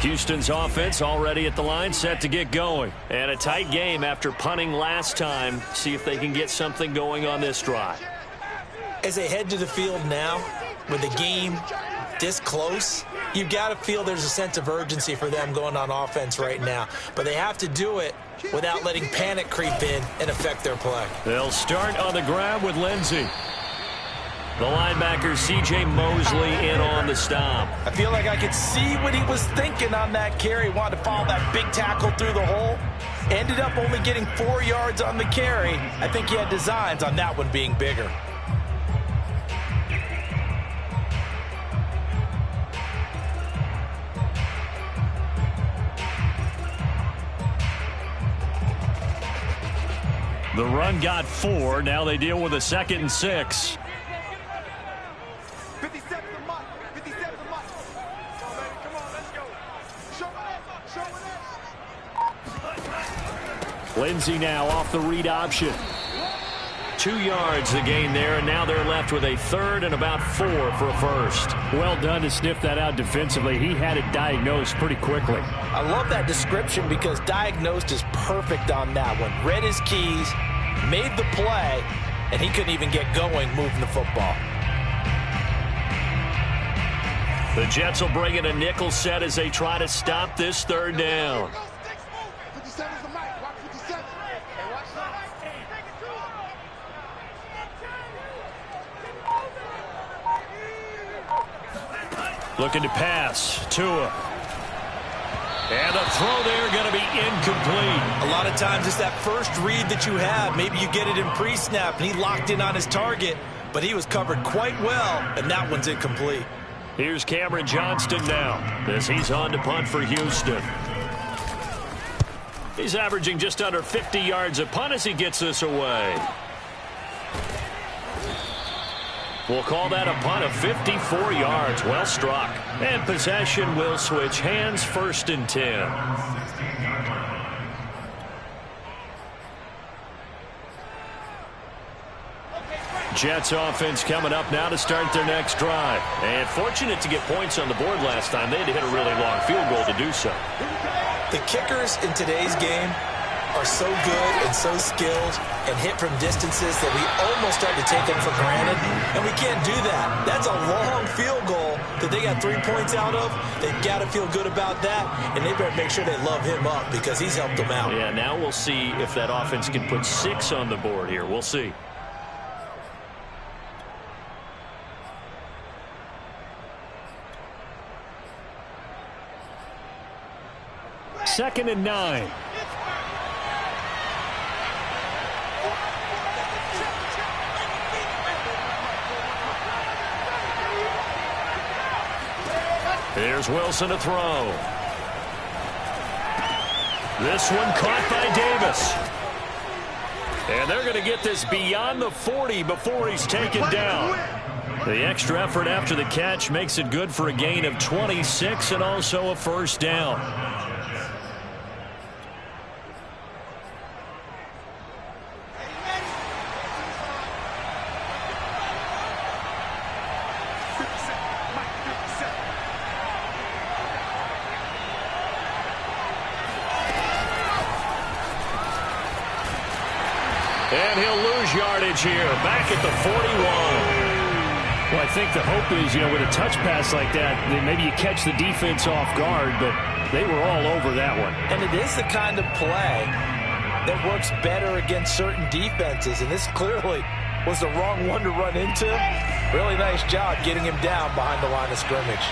Houston's offense already at the line, set to get going. And a tight game after punting last time. See if they can get something going on this drive. As they head to the field now, with the game this close, you've got to feel there's a sense of urgency for them going on offense right now. But they have to do it without letting panic creep in and affect their play. They'll start on the ground with Lindsey. The linebacker, C.J. Mosley, in on the stop. I feel like I could see what he was thinking on that carry. Wanted to follow that big tackle through the hole. Ended up only getting 4 yards on the carry. I think he had designs on that one being bigger. The run got 4. Now they deal with a 2nd and 6. 57 the mark. 57 the mark. Come on, let's go. Show it. Lindsey now off the read option. 2 yards the gain there, and now they're left with a 3rd and about 4 for a first. Well done to sniff that out defensively. He had it diagnosed pretty quickly. I love that description because diagnosed is perfect on that one. Read his keys, made the play, and he couldn't even get going moving the football. The Jets will bring in a nickel set as they try to stop this 3rd down. 57 is the mic. Watch 57. Hey, watch that. Looking to pass. Tua. And the throw there going to be incomplete. A lot of times it's that first read that you have. Maybe you get it in pre-snap, and he locked in on his target, but he was covered quite well, and that one's incomplete. Here's Cameron Johnston now as he's on to punt for Houston. He's averaging just under 50 yards a punt as he gets this away. We'll call that a punt of 54 yards. Well struck. And possession will switch hands, 1st and 10. Jets offense coming up now to start their next drive. And fortunate to get points on the board last time. They had to hit a really long field goal to do so. The kickers in today's game are so good and so skilled and hit from distances that we almost start to take them for granted, and we can't do that. That's a long field goal that they got 3 points out of. They've got to feel good about that, and they better make sure they love him up because he's helped them out. Yeah, now we'll see if that offense can put 6 on the board here. We'll see. Second and 9. Here's Wilson to throw. This one caught by Davis. And they're going to get this beyond the 40 before he's taken down. The extra effort after the catch makes it good for a gain of 26 and also a 1st down. And he'll lose yardage here, back at the 41. Well, I think the hope is, with a touch pass like that, that maybe you catch the defense off guard, but they were all over that one. And it is the kind of play that works better against certain defenses, and this clearly was the wrong one to run into. Really nice job getting him down behind the line of scrimmage.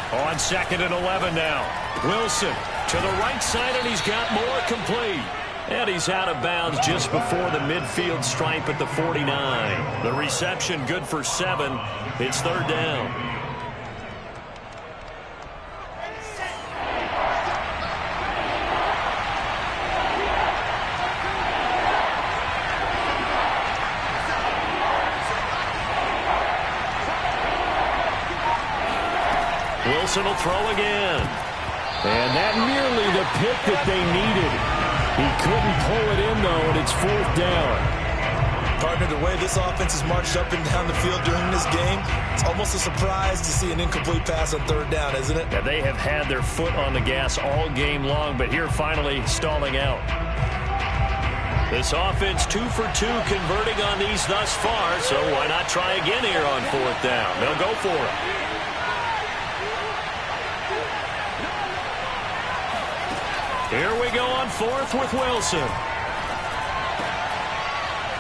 On 2nd and 11 now. Wilson to the right side, and he's got more complete. And he's out of bounds just before the midfield stripe at the 49. The reception good for 7. It's 3rd down. Wilson will throw again. And that nearly the pick that they needed. He couldn't pull it in, though, and it's 4th down. Partner, the way this offense has marched up and down the field during this game, it's almost a surprise to see an incomplete pass on third down, isn't it? Yeah, they have had their foot on the gas all game long, but here finally stalling out. This offense 2 for 2 converting on these thus far, so why not try again here on fourth down? They'll go for it. Here we go on fourth with Wilson.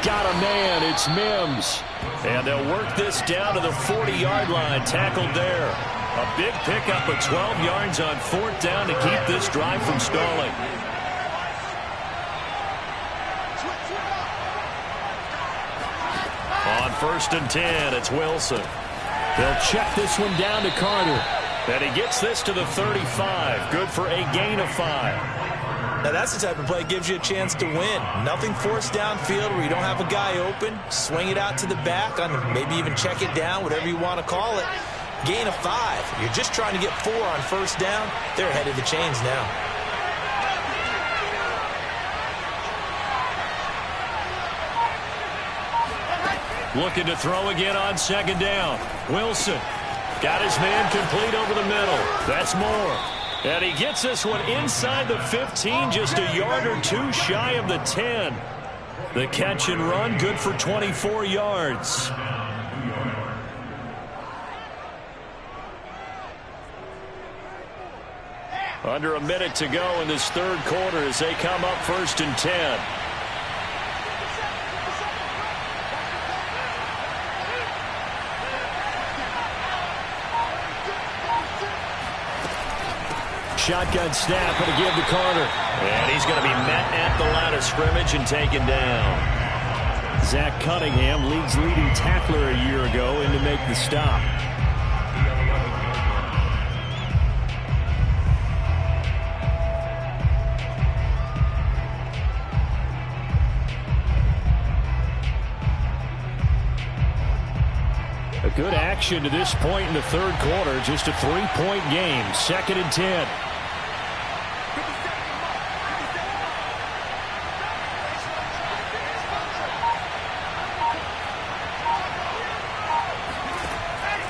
Got a man. It's Mims. And they'll work this down to the 40-yard line. Tackled there. A big pickup of 12 yards on fourth down to keep this drive from stalling. On 1st and 10, it's Wilson. They'll check this one down to Carter. And he gets this to the 35. Good for a gain of 5. Now that's the type of play that gives you a chance to win. Nothing forced downfield where you don't have a guy open. Swing it out to the back, maybe even check it down, whatever you want to call it. Gain of 5. You're just trying to get 4 on first down. They're ahead of the chains now. Looking to throw again on second down. Wilson got his man complete over the middle. That's Moore. And he gets this one inside the 15, just a yard or 2 shy of the 10. The catch and run, good for 24 yards. Under a minute to go in this third quarter as they come up 1st and 10. Shotgun snap, going to give to Carter. And he's going to be met at the line of scrimmage and taken down. Zach Cunningham, league's leading tackler a year ago, in to make the stop. A good action to this point in the third quarter. Just a 3-point game. 2nd and 10.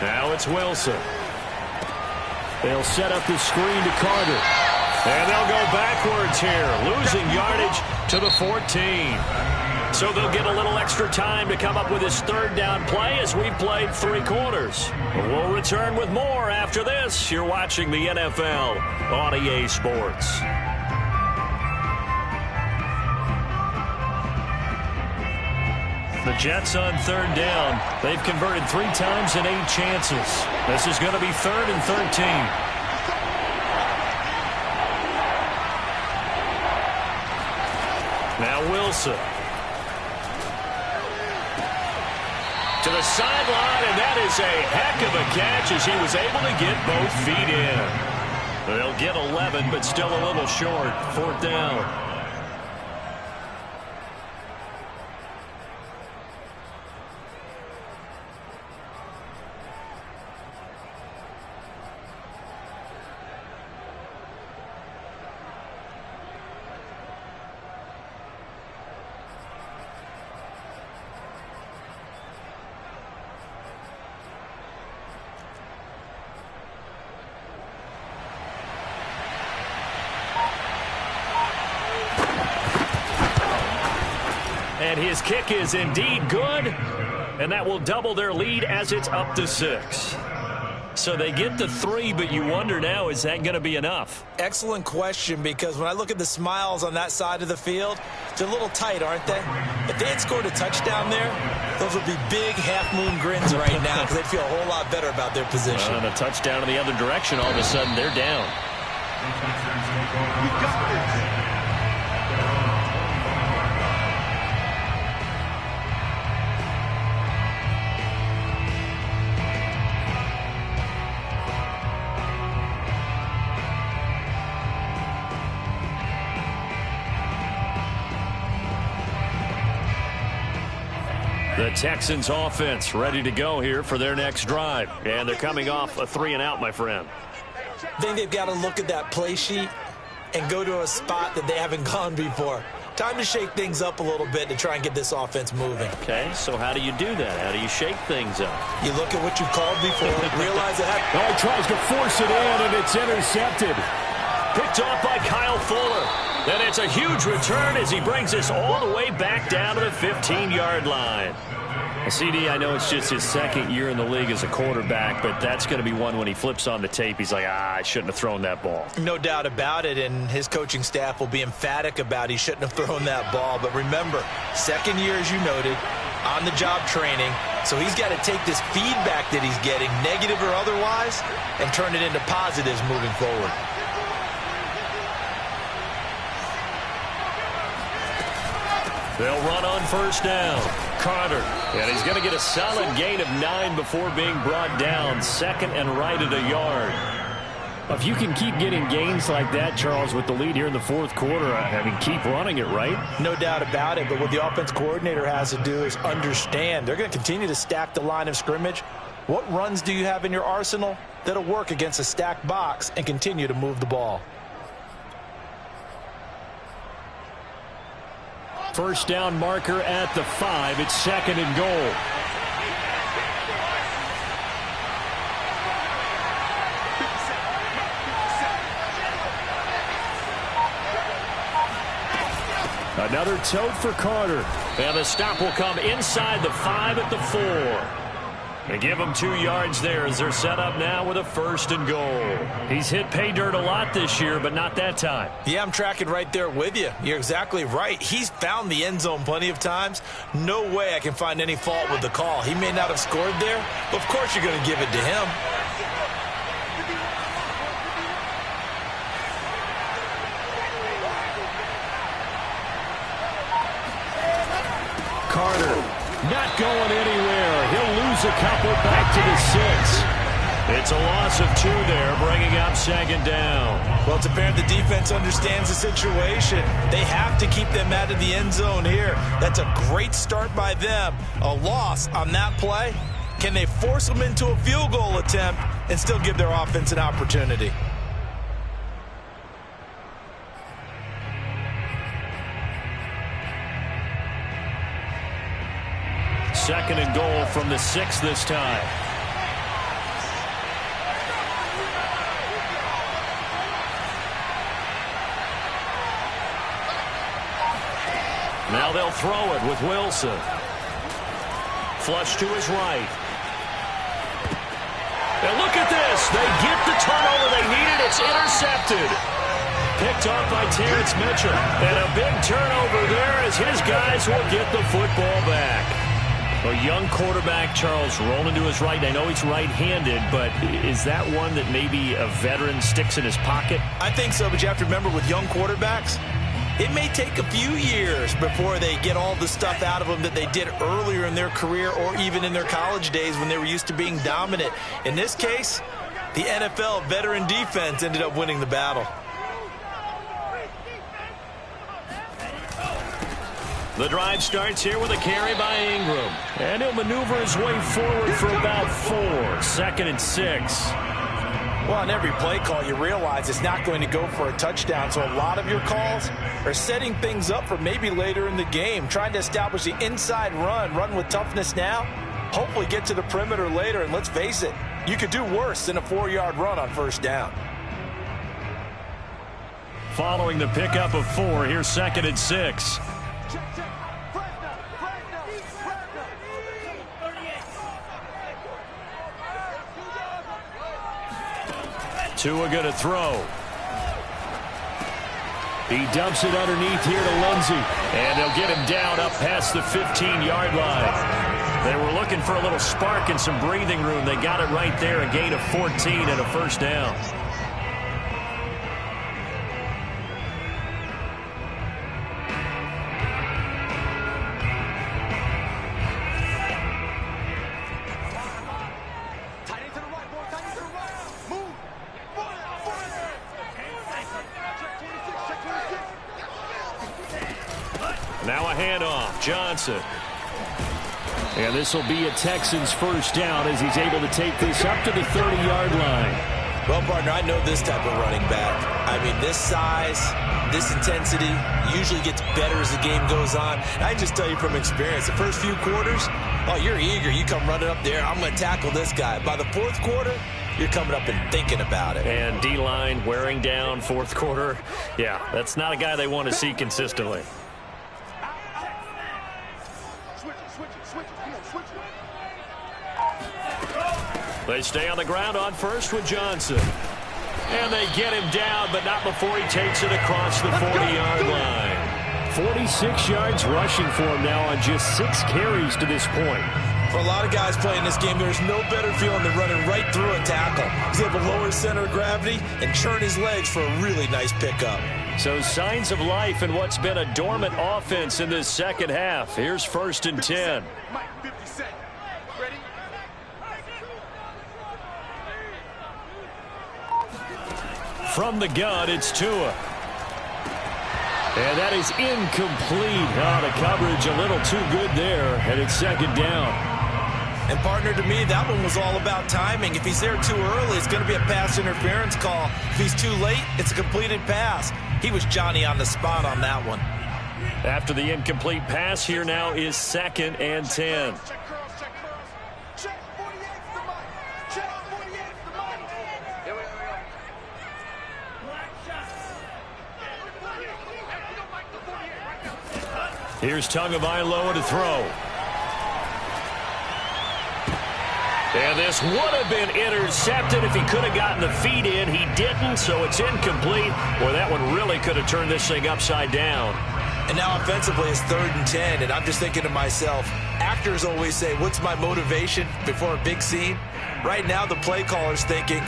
Now it's Wilson. They'll set up the screen to Carter. And they'll go backwards here, losing yardage to the 14. So they'll get a little extra time to come up with his third down play as we've played 3 quarters. We'll return with more after this. You're watching the NFL on EA Sports. The Jets on third down. They've converted 3 times in 8 chances. This is going to be 3rd and 13. Now Wilson. To the sideline, and that is a heck of a catch as he was able to get both feet in. They'll get 11, but still a little short. 4th down. And his kick is indeed good, and that will double their lead as it's up to 6. So they get the 3, but you wonder now, is that going to be enough? Excellent question, because when I look at the smiles on that side of the field, they're a little tight, aren't they? If they had scored a touchdown there, those would be big half-moon grins right now because they'd feel a whole lot better about their position. And a touchdown in the other direction, all of a sudden they're down. We got this. The Texans offense ready to go here for their next drive. And they're coming off a 3-and-out, my friend. I think they've got to look at that play sheet and go to a spot that they haven't gone before. Time to shake things up a little bit to try and get this offense moving. Okay, so how do you do that? How do you shake things up? You look at what you called before, realize that. Oh, he tries to force it in, and it's intercepted. Picked off by Kyle Fuller. And it's a huge return as he brings us all the way back down to the 15-yard line. CD, I know it's just his second year in the league as a quarterback, but that's going to be one when he flips on the tape. He's like, I shouldn't have thrown that ball. No doubt about it, and his coaching staff will be emphatic about he shouldn't have thrown that ball. But remember, second year, as you noted, on-the-job training, so he's got to take this feedback that he's getting, negative or otherwise, and turn it into positives moving forward. They'll run on first down. Carter. And he's going to get a solid gain of 9 before being brought down. Second and right at a yard. If you can keep getting gains like that, Charles, with the lead here in the fourth quarter, I mean, keep running it, right? No doubt about it, but what the offense coordinator has to do is understand. They're going to continue to stack the line of scrimmage. What runs do you have in your arsenal that'll work against a stacked box and continue to move the ball? First down marker at the 5. It's second and goal. Another tote for Carter. And the stop will come inside the 5 at the 4. They give him 2 yards there as they're set up now with a first and goal. He's hit pay dirt a lot this year, but not that time. Yeah, I'm tracking right there with you. You're exactly right. He's found the end zone plenty of times. No way I can find any fault with the call. He may not have scored there, but of course you're going to give it to him. Carter not going anywhere. He'll lose a couple back to the 6. It's a loss of 2 there, bringing up second down. Well, it's apparent the defense understands the situation. They have to keep them out of the end zone here. That's a great start by them. A loss on that play. Can they force them into a field goal attempt and still give their offense an opportunity? Second and goal from the 6 this time. Now they'll throw it with Wilson. Flush to his right. And look at this. They get the turnover they needed. It's intercepted. Picked off by Terrence Mitchell. And a big turnover there as his guys will get the football back. A young quarterback, Charles, rolling to his right. I know he's right-handed, but is that one that maybe a veteran sticks in his pocket? I think so, but you have to remember with young quarterbacks, it may take a few years before they get all the stuff out of them that they did earlier in their career or even in their college days when they were used to being dominant. In this case, the NFL veteran defense ended up winning the battle. The drive starts here with a carry by Ingram. And he'll maneuver his way forward for about 4. Second and 6. Well, on every play call, you realize it's not going to go for a touchdown. So a lot of your calls are setting things up for maybe later in the game, trying to establish the inside run with toughness now, hopefully get to the perimeter later. And let's face it, you could do worse than a 4-yard run on first down. Following the pickup of 4, here's second and 6. Tua going to throw. He dumps it underneath here to Lindsey. And they'll get him down up past the 15-yard line. They were looking for a little spark and some breathing room. They got it right there, a gain of 14 and a first down. Now a handoff. Johnson. And this will be a Texans first down as he's able to take this up to the 30-yard line. Well, partner, I know this type of running back. I mean, this size, this intensity usually gets better as the game goes on. And I just tell you from experience, the first few quarters, oh, you're eager. You come running up there, I'm going to tackle this guy. By the fourth quarter, you're coming up and thinking about it. And D-line wearing down fourth quarter. Yeah, that's not a guy they want to see consistently. They stay on the ground on first with Johnson. And they get him down, but not before he takes it across the 40-yard line. 46 yards rushing for him now on just 6 carries to this point. For a lot of guys playing this game, there's no better feeling than running right through a tackle. He's able to lower his center of gravity and churn his legs for a really nice pickup. So signs of life in what's been a dormant offense in this second half. Here's 1st and 10. Mike, 50 seconds. Ready? From the gun, it's Tua. And that is incomplete. Oh, the coverage a little too good there, and it's 2nd down. And, partner, to me, that one was all about timing. If he's there too early, it's going to be a pass interference call. If he's too late, it's a completed pass. He was Johnny on the spot on that one. After the incomplete pass, here now is 2nd and 10. Check curls, check curls. Check 48 for Mike. Check 48 for Mike. Here we go. Here's Tagovailoa to throw. And this would have been intercepted if he could have gotten the feet in. He didn't, so it's incomplete. Boy, that one really could have turned this thing upside down. And now offensively it's 3rd and 10, and I'm just thinking to myself, actors always say, what's my motivation before a big scene? Right now the play caller's thinking,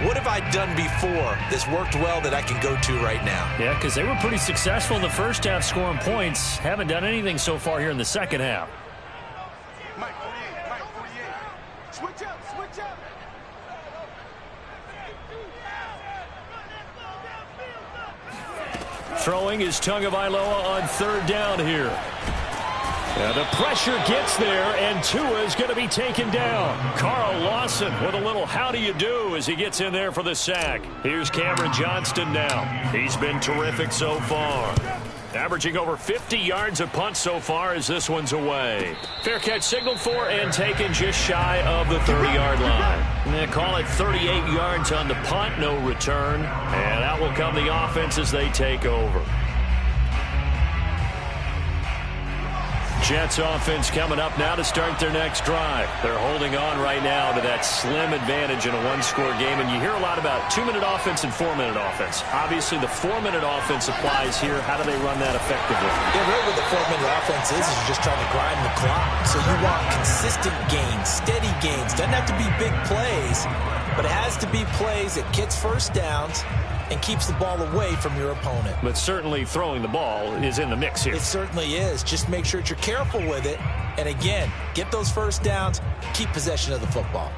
what have I done before this worked well that I can go to right now? Yeah, because they were pretty successful in the first half scoring points. Haven't done anything so far here in the second half. Mike 48, Mike 48. Switch up, switch up. Throwing is Tagovailoa on 3rd down here. And the pressure gets there, and Tua is going to be taken down. Carl Lawson with a little how do you do as he gets in there for the sack. Here's Cameron Johnston now. He's been terrific so far. Averaging over 50 yards a punt so far as this one's away. Fair catch signaled for and taken just shy of the 30-yard line. And they call it 38 yards on the punt, no return. And out will come the offense as they take over. Jets offense coming up now to start their next drive. They're holding on right now to that slim advantage in a one-score game. And you hear a lot about 2-minute offense and 4-minute offense. Obviously, the 4-minute offense applies here. How do they run that effectively? Yeah, really what the 4-minute offense is you're just trying to grind the clock. So you want consistent gains, steady gains. Doesn't have to be big plays, but it has to be plays that gets first downs and keeps the ball away from your opponent. But certainly throwing the ball is in the mix here. It certainly is. Just make sure that you're careful with it. And again, get those first downs, keep possession of the football.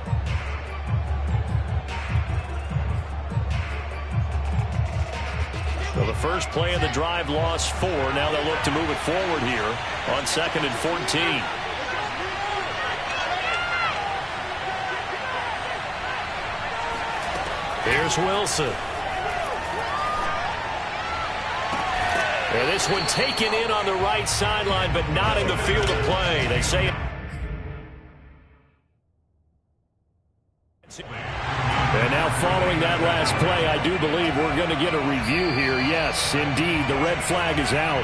Well, the first play of the drive lost 4. Now they'll look to move it forward here on 2nd and 14. Here's Wilson. And this one taken in on the right sideline, but not in the field of play. They say. And now following that last play, I do believe we're going to get a review here. Yes, indeed, the red flag is out.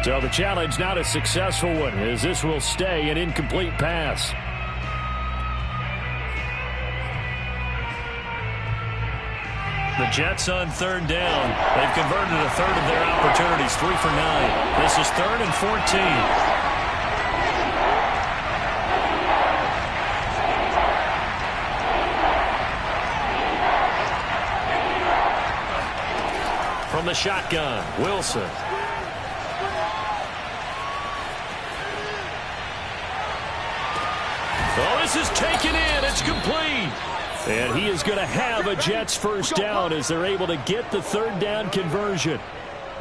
So the challenge not a successful one, as this will stay an incomplete pass. The Jets on 3rd down. They've converted a third of their opportunities, 3 for 9. This is 3rd and 14. From the shotgun, Wilson. Oh, this is taken in. It's complete. And he is going to have a Jets first down as they're able to get the 3rd down conversion.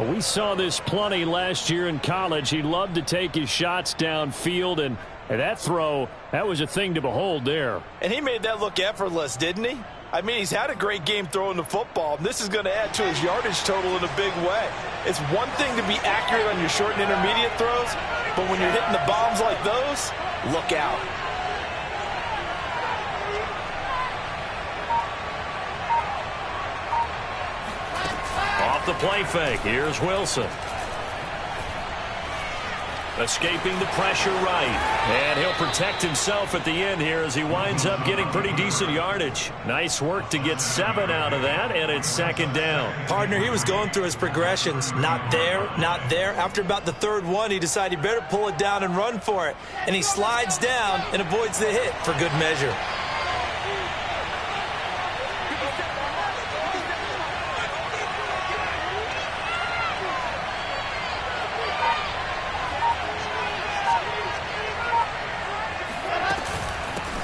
Well, we saw this plenty last year in college. He loved to take his shots downfield, and that throw, that was a thing to behold there. And he made that look effortless, didn't he? I mean, he's had a great game throwing the football. This is going to add to his yardage total in a big way. It's one thing to be accurate on your short and intermediate throws, but when you're hitting the bombs like those, look out. Off the play fake, here's Wilson. Escaping the pressure right. And he'll protect himself at the end here as he winds up getting pretty decent yardage. Nice work to get 7 out of that, and it's 2nd down. Partner, he was going through his progressions. Not there, not there. After about the 3rd one, he decided he better pull it down and run for it. And he slides down and avoids the hit for good measure.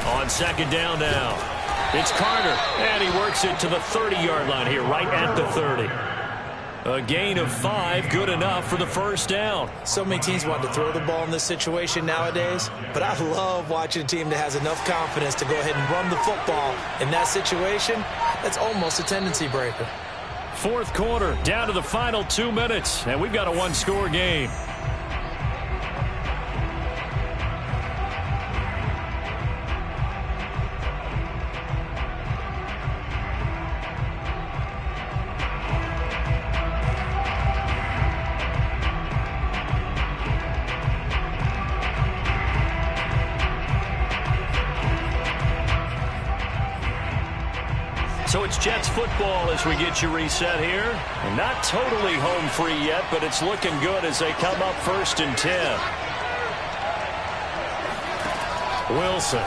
On 2nd down now, it's Carter, and he works it to the 30-yard line here, right at the 30. A gain of 5, good enough for the 1st down. So many teams want to throw the ball in this situation nowadays, but I love watching a team that has enough confidence to go ahead and run the football. In that situation, that's almost a tendency breaker. 4th quarter, down to the final 2 minutes, and we've got a 1-score game. So it's Jets football as we get you reset here. And not totally home free yet, but it's looking good as they come up 1st and 10. Wilson.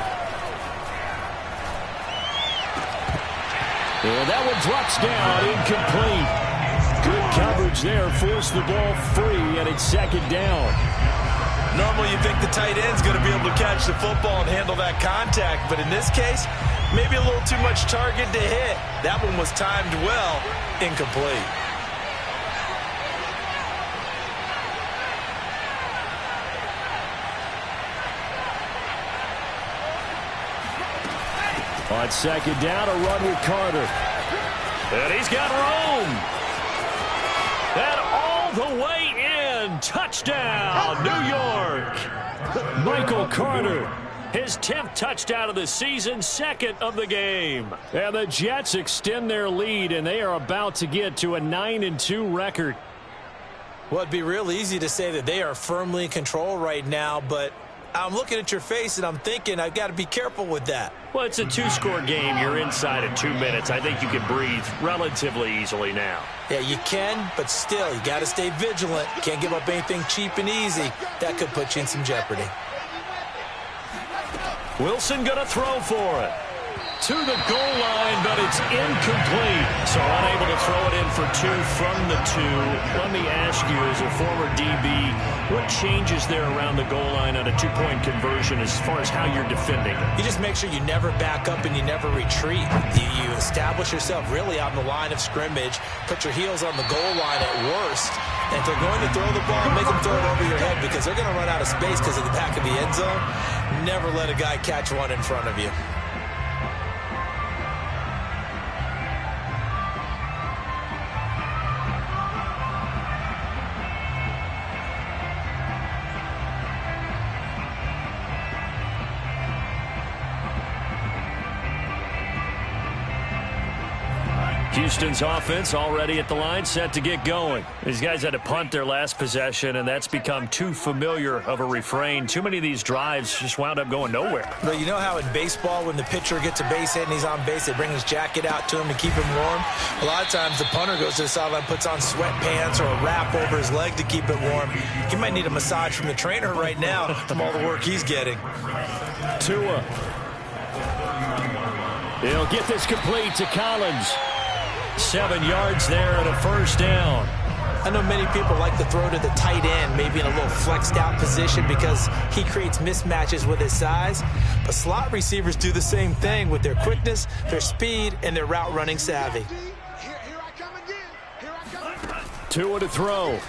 And that one drops down, incomplete. Good coverage there, forced the ball free, and it's 2nd down. Normally you think the tight end's going to be able to catch the football and handle that contact, but in this case, maybe a little too much target to hit. That one was timed well, incomplete. On 2nd down, a run with Carter. And he's got room. And all the way in. Touchdown, New York. Michael Carter. His 10th touchdown of the season, 2nd of the game. And the Jets extend their lead, and they are about to get to a 9-2 record. Well, it'd be real easy to say that they are firmly in control right now, but I'm looking at your face and I'm thinking I've got to be careful with that. Well, it's a 2-score game. You're inside in 2 minutes. I think you can breathe relatively easily now. Yeah, you can, but still, you got to stay vigilant. Can't give up anything cheap and easy. That could put you in some jeopardy. Wilson going to throw for it. To the goal line, but it's incomplete. So unable to throw it in for 2 from the 2. Let me ask you, as a former DB, what changes there around the goal line on a 2-point conversion as far as how you're defending it? You just make sure you never back up and you never retreat. You establish yourself really on the line of scrimmage, put your heels on the goal line at worst, and if they're going to throw the ball, make them throw it over your head because they're going to run out of space because of the back of the end zone. Never let a guy catch one in front of you. Houston's offense already at the line, set to get going. These guys had to punt their last possession, and that's become too familiar of a refrain. Too many of these drives just wound up going nowhere. But you know how in baseball, when the pitcher gets a base hit and he's on base, they bring his jacket out to him to keep him warm? A lot of times the punter goes to the sideline, puts on sweatpants or a wrap over his leg to keep it warm. He might need a massage from the trainer right now from all the work he's getting. Tua. He'll get this complete to Collins. 7 yards there and a 1st down. I know many people like to throw to the tight end, maybe in a little flexed out position because he creates mismatches with his size. But slot receivers do the same thing with their quickness, their speed, and their route running savvy. Here I come again. Here I come. Tua to throw.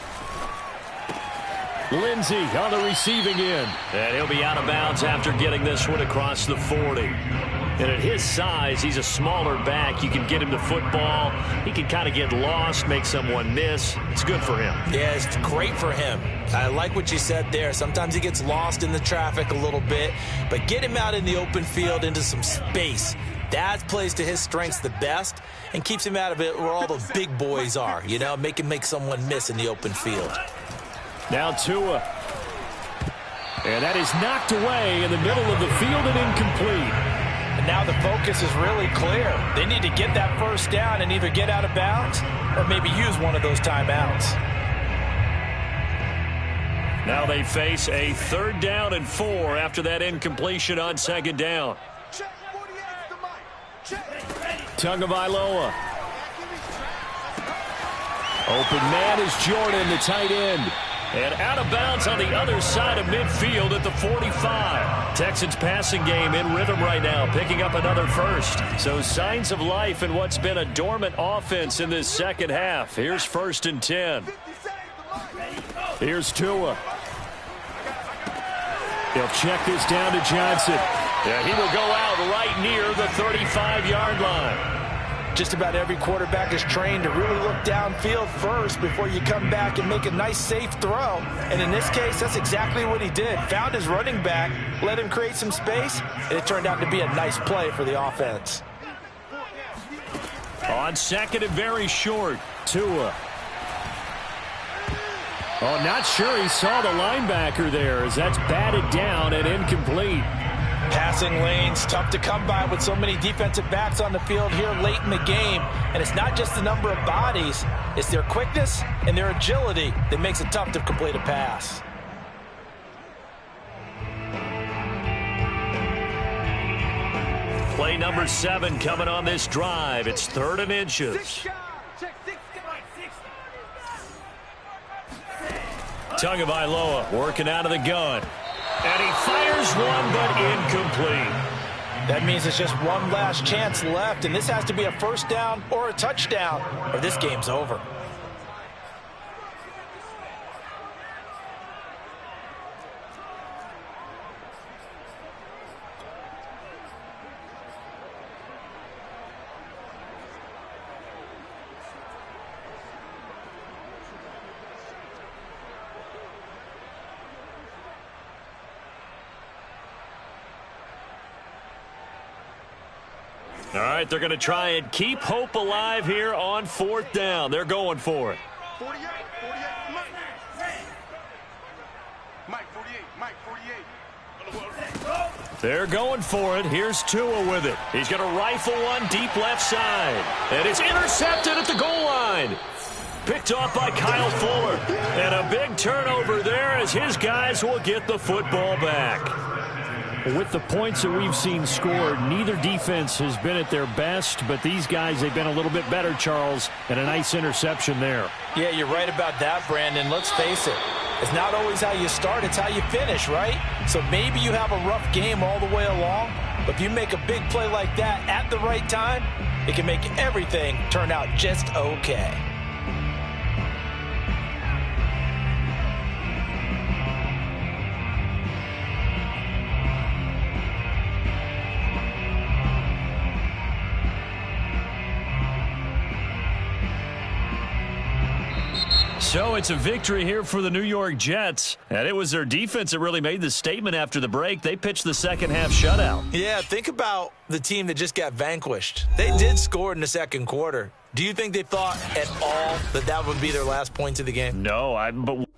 Lindsey on the receiving end. And he'll be out of bounds after getting this one across the 40. And at his size, he's a smaller back. You can get him the football. He can kind of get lost, make someone miss. It's good for him. Yeah, it's great for him. I like what you said there. Sometimes he gets lost in the traffic a little bit, but get him out in the open field into some space. That plays to his strengths the best and keeps him out of it where all the big boys are, you know, make someone miss in the open field. Now Tua. And that is knocked away in the middle of the field and incomplete. And now the focus is really clear. They need to get that first down and either get out of bounds or maybe use one of those timeouts. Now they face a 3rd down and 4 after that incompletion on 2nd down. Tagovailoa. Open man is Jordan, the tight end. And out of bounds on the other side of midfield at the 45. Texans passing game in rhythm right now, picking up another first. So signs of life in what's been a dormant offense in this second half. Here's 1st and 10. Here's Tua. He'll check this down to Johnson. Yeah, he will go out right near the 35-yard line. Just about every quarterback is trained to really look downfield first before you come back and make a nice, safe throw. And in this case, that's exactly what he did. Found his running back, let him create some space, and it turned out to be a nice play for the offense. On 2nd and very short, Tua. Oh, not sure he saw the linebacker there as that's batted down and incomplete. Passing lanes, tough to come by with so many defensive backs on the field here late in the game. And it's not just the number of bodies, it's their quickness and their agility that makes it tough to complete a pass. Play number 7 coming on this drive. It's 3rd and inches. Tagovailoa working out of the gun. And he fires one, but incomplete. That means it's just one last chance left, and this has to be a 1st down or a touchdown, or this game's over. All right, they're going to try and keep hope alive here on 4th down. They're going for it. 48, Mike 48. They're going for it. Here's Tua with it. He's going to rifle one deep left side. And it's intercepted at the goal line. Picked off by Kyle Fuller. And a big turnover there as his guys will get the football back. With the points that we've seen scored, neither defense has been at their best, but these guys, they've been a little bit better, Charles, and a nice interception there. Yeah, you're right about that, Brandon. Let's face it. It's not always how you start, it's how you finish, right? So maybe you have a rough game all the way along, but if you make a big play like that at the right time, it can make everything turn out just okay. So it's a victory here for the New York Jets. And it was their defense that really made the statement after the break. They pitched the second half shutout. Yeah, think about the team that just got vanquished. They did score in the second quarter. Do you think they thought at all that that would be their last points of the game? No, but